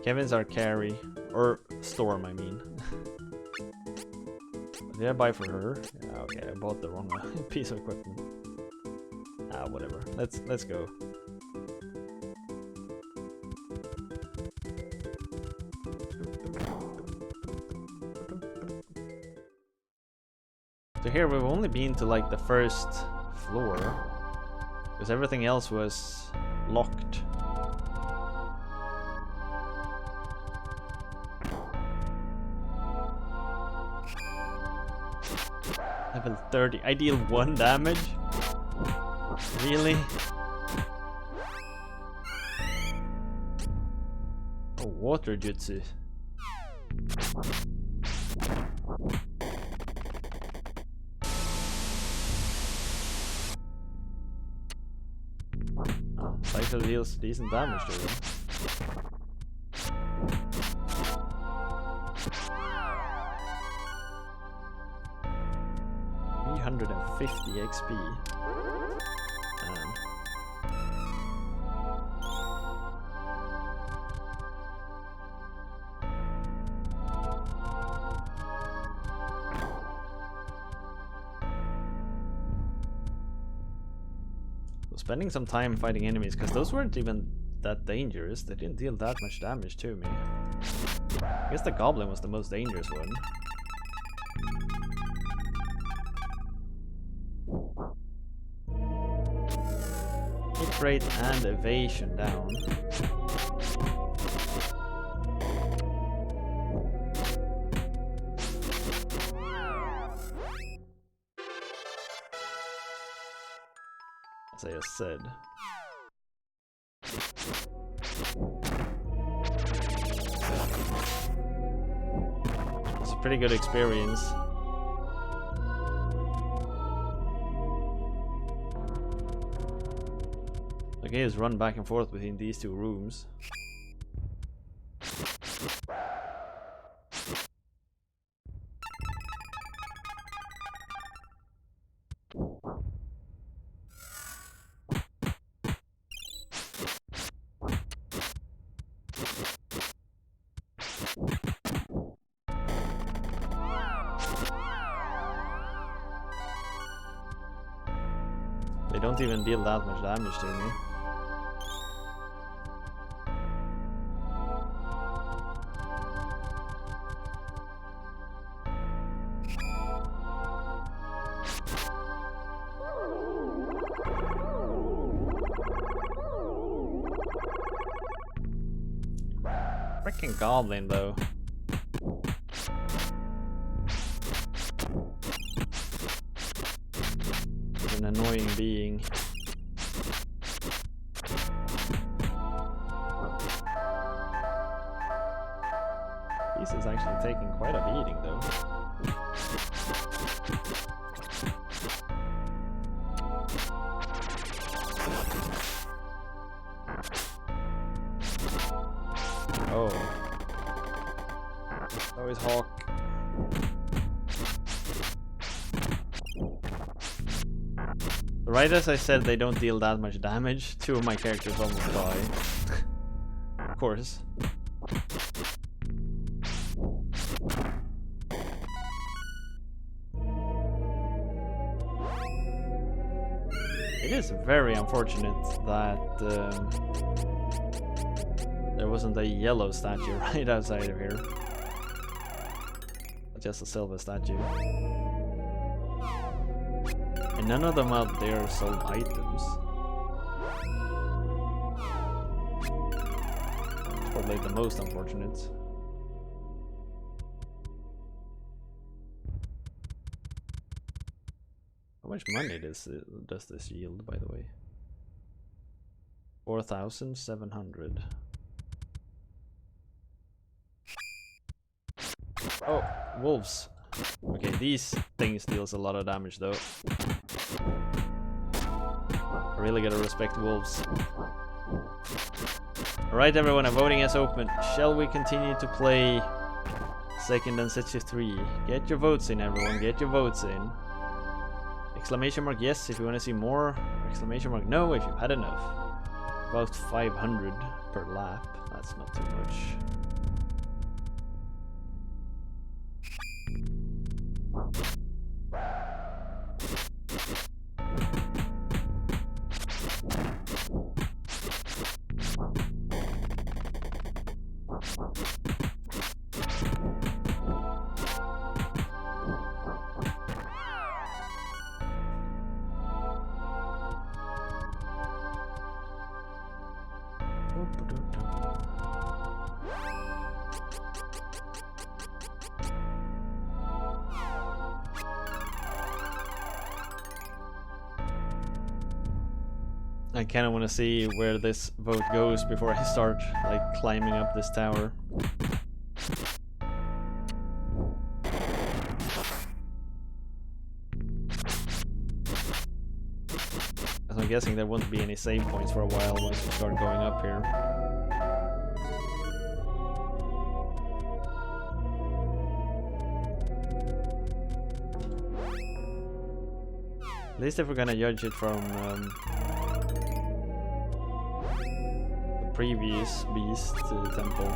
Speaker 1: Kevin's our carry. Or Storm, I mean. Did I buy for her? Yeah, okay, I bought the wrong piece of equipment. Ah, whatever. Let's go. So here we've only been to like the first floor, because everything else was locked. Level 30. I deal 1 damage? Really? Oh, water jutsu. Oh, Cycle deals decent damage to them. 350 XP. So spending some time fighting enemies, because those weren't even that dangerous. They didn't deal that much damage to me. I guess the goblin was the most dangerous one. Hit rate and evasion down. As I just said. It's a pretty good experience. The game is run back and forth between these two rooms. They don't even deal that much damage to me. Freaking goblin though. He's an annoying being. This is actually taking quite a beating though. Oh. Oh, he's Hawk. Right as I said they don't deal that much damage, two of my characters almost die. Of course. It is very unfortunate that there wasn't a yellow statue right outside of here. Just a silver statue. And none of them out there sold items. It's probably the most unfortunate. How much money does this yield, by the way? 4,700. Oh, wolves. Okay, these things deals a lot of damage though. I really gotta respect wolves. Alright everyone, voting is open. Shall we continue to play Seiken Densetsu 3? Get your votes in everyone, get your votes in. Exclamation mark yes if you want to see more. Exclamation mark no if you've had enough. About 500 per lap, that's not too much. I kind of want to see where this vote goes before I start like climbing up this tower. As I'm guessing there won't be any save points for a while once we start going up here. At least if we're gonna judge it from the previous beast to the temple.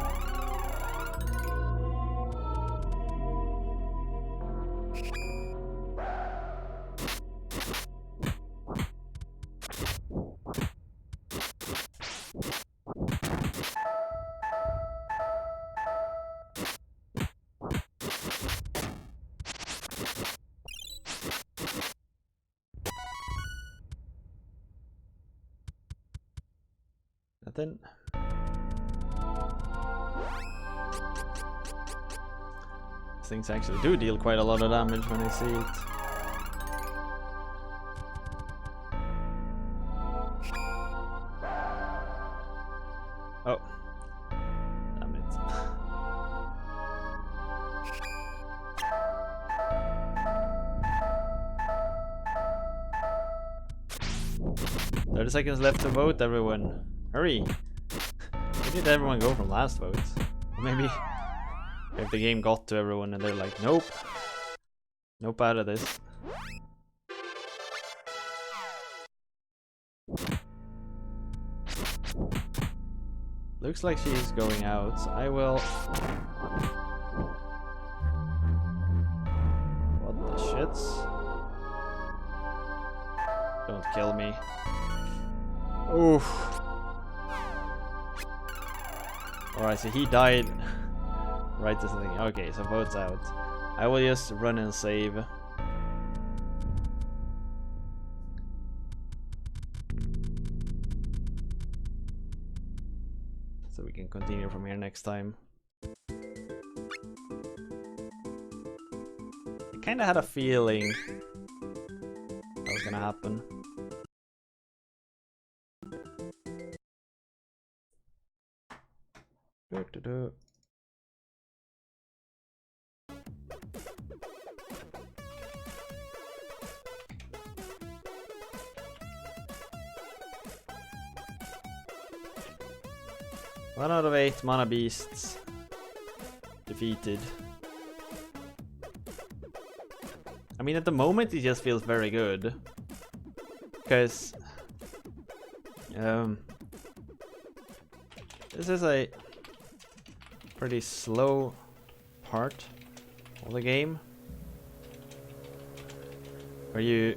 Speaker 1: Nothing. These things actually do deal quite a lot of damage when I see it. Oh. Damn it. 30 seconds left to vote, everyone. Hurry! Where did everyone go from last vote? Or maybe if the game got to everyone and they're like, nope. Nope out of this. Looks like she's going out. So I will... What the shits? Don't kill me. Oof. Alright, so he died right this thing. Okay, so vote's out. I will just run and save. So we can continue from here next time. I kinda had a feeling that was gonna happen. Do. 1 out of 8 mana beasts defeated. I mean, at the moment it just feels very good. Because this is a pretty slow part of the game where you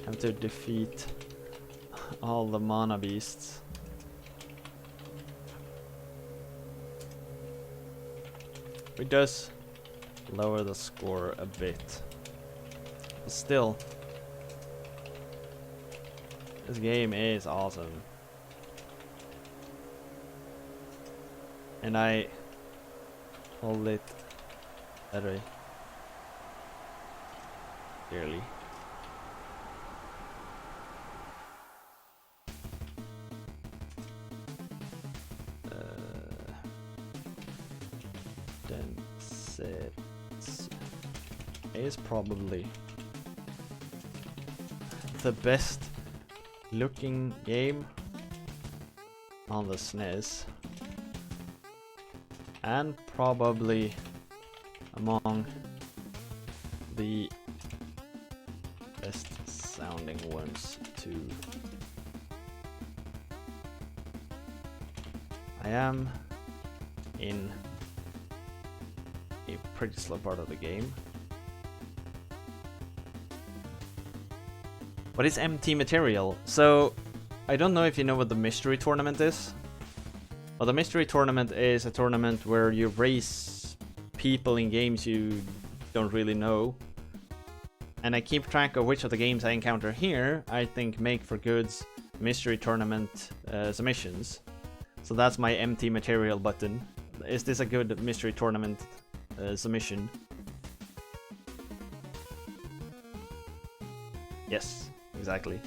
Speaker 1: have to defeat all the mana beasts. It does lower the score a bit, but still, this game is awesome. And I hold it very dearly. Dense. Densetsu is probably the best looking game on the SNES, and probably among the best sounding ones too. I am in a pretty slow part of the game. What is empty material? So, I don't know if you know what the mystery tournament is. Well, the mystery tournament is a tournament where you race people in games you don't really know. And I keep track of which of the games I encounter here I think make for good mystery tournament submissions. So that's my empty material button. Is this a good mystery tournament submission? Yes, exactly.